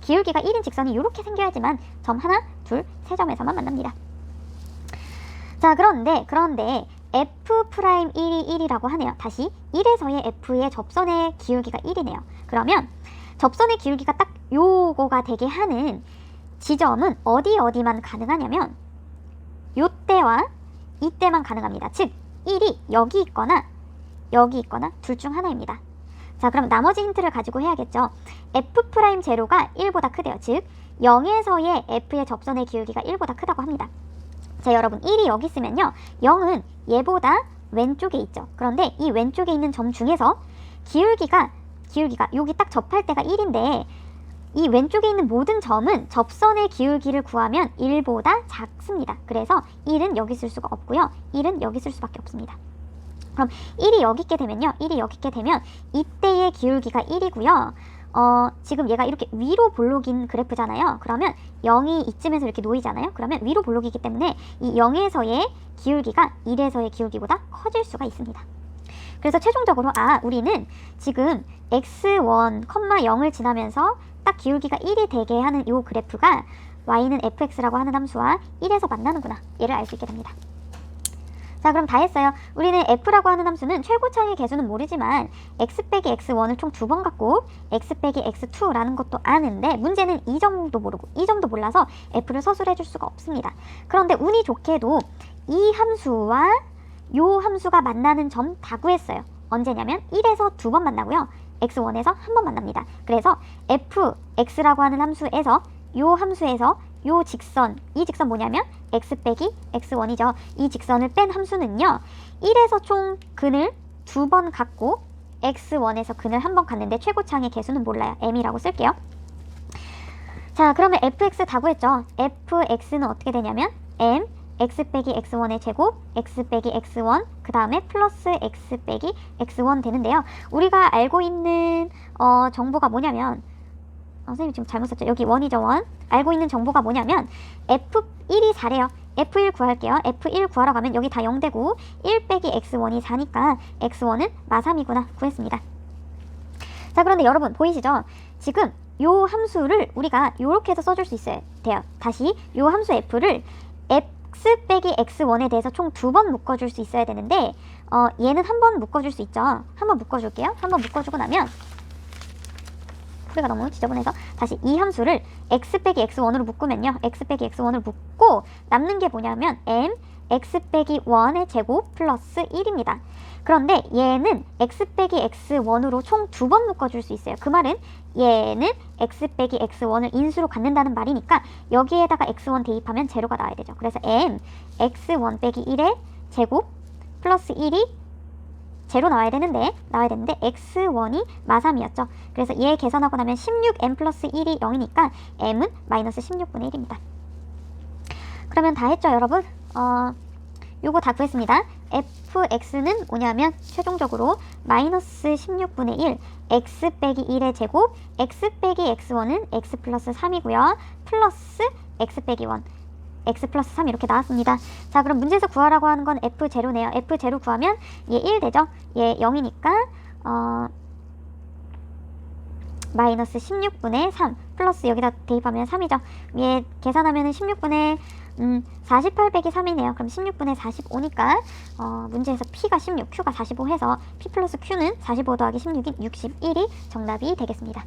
Speaker 2: 기울기가 1인 직선이 이렇게 생겨야지만 점 하나, 둘, 3점에서만 만납니다. 자, 그런데 F'1이 1이라고 하네요. 다시 1에서의 F의 접선의 기울기가 1이네요. 그러면 접선의 기울기가 딱 요거가 되게 하는 지점은 어디만 가능하냐면 요때와 이때만 가능합니다. 즉 1이 여기 있거나 둘 중 하나입니다. 자, 그럼 나머지 힌트를 가지고 해야겠죠. F'0가 1보다 크대요. 즉 0에서의 F의 접선의 기울기가 1보다 크다고 합니다. 자, 여러분 1이 여기 있으면요 0은 얘보다 왼쪽에 있죠. 그런데 이 왼쪽에 있는 점 중에서 기울기가 여기 딱 접할 때가 1인데 이 왼쪽에 있는 모든 점은 접선의 기울기를 구하면 1보다 작습니다. 그래서 1은 여기 쓸 수가 없고요. 1은 여기 쓸 수밖에 없습니다. 그럼 1이 여기 있게 되면요. 이때의 기울기가 1이고요. 지금 얘가 이렇게 위로 볼록인 그래프잖아요. 그러면 0이 이쯤에서 이렇게 놓이잖아요. 그러면 위로 볼록이기 때문에 이 0에서의 기울기가 1에서의 기울기보다 커질 수가 있습니다. 그래서 최종적으로 우리는 지금 x1, 0을 지나면서 딱 기울기가 1이 되게 하는 이 그래프가 y는 fx라고 하는 함수와 1에서 만나는구나. 얘를 알 수 있게 됩니다. 자, 그럼 다 했어요. 우리는 f라고 하는 함수는 최고차의 개수는 모르지만 x 빼기 x1을 총 2번 갖고 x 빼기 x2라는 것도 아는데 문제는 이 점도 모르고 이 점도 몰라서 f를 서술해 줄 수가 없습니다. 그런데 운이 좋게도 이 함수와 요 함수가 만나는 점 다 구했어요. 언제냐면 1에서 2번 만나고요. x1에서 1번 만납니다. 그래서 fx라고 하는 함수에서 요 함수에서 요 직선, 이 직선 뭐냐면 x 빼기 x1이죠. 이 직선을 뺀 함수는요 1에서 총 근을 2번 갖고 x1에서 근을 1번 갖는데 최고차항의 개수는 몰라요. m이라고 쓸게요. 자, 그러면 fx 다 구했죠. fx는 어떻게 되냐면 m x 빼기 x1의 제곱 x 빼기 x1 그 다음에 플러스 x 빼기 x1 되는데요. 우리가 알고 있는 정보가 뭐냐면 선생님 지금 잘못 썼죠. 여기 1이죠. 1. 알고 있는 정보가 뭐냐면 F1이 4래요. F1 구할게요. F1 구하러 가면 여기 다 0되고 1 빼기 x1이 4니까 x1은 마3이구나 구했습니다. 자, 그런데 여러분 보이시죠? 지금 요 함수를 우리가 요렇게 해서 써줄 수 있어야 돼요. 다시 요 함수 F를 x 빼기 x1에 대해서 총 2번 묶어줄 수 있어야 되는데 얘는 한 번 묶어줄 수 있죠. 한 번 묶어줄게요. 한 번 묶어주고 나면 풀이가 너무 지저분해서 다시 이 함수를 x 빼기 x1으로 묶으면요. x 빼기 x1을 묶고 남는 게 뭐냐면 m x 빼기 1의 제곱 플러스 1입니다. 그런데 얘는 x 빼기 x1으로 총 2번 묶어줄 수 있어요. 그 말은 얘는 x 빼기 x1을 인수로 갖는다는 말이니까 여기에다가 x1 대입하면 제로가 나와야 되죠. 그래서 m x1 빼기 1의 제곱 플러스 1이 제로 나와야 되는데 x1이 마3이었죠. 그래서 얘 계산하고 나면 16m 플러스 1이 0이니까 m은 마이너스 16분의 1입니다. 그러면 다 했죠, 여러분? 요거 다 구했습니다. fx는 뭐냐면 최종적으로 마이너스 16분의 1 x 빼기 1의 제곱 x 빼기 x1은 x 플러스 3이고요. 플러스 x 빼기 1 x 플러스 3 이렇게 나왔습니다. 자, 그럼 문제에서 구하라고 하는 건 f0네요. f0 구하면 얘 1 되죠? 얘 0이니까 마이너스 16분의 3 플러스 여기다 대입하면 3이죠. 얘 계산하면 16분의 48 빼기 3이네요. 그럼 16분의 45니까 문제에서 P가 16, Q가 45 해서 P 플러스 Q는 45 더하기 16인 61이 정답이 되겠습니다.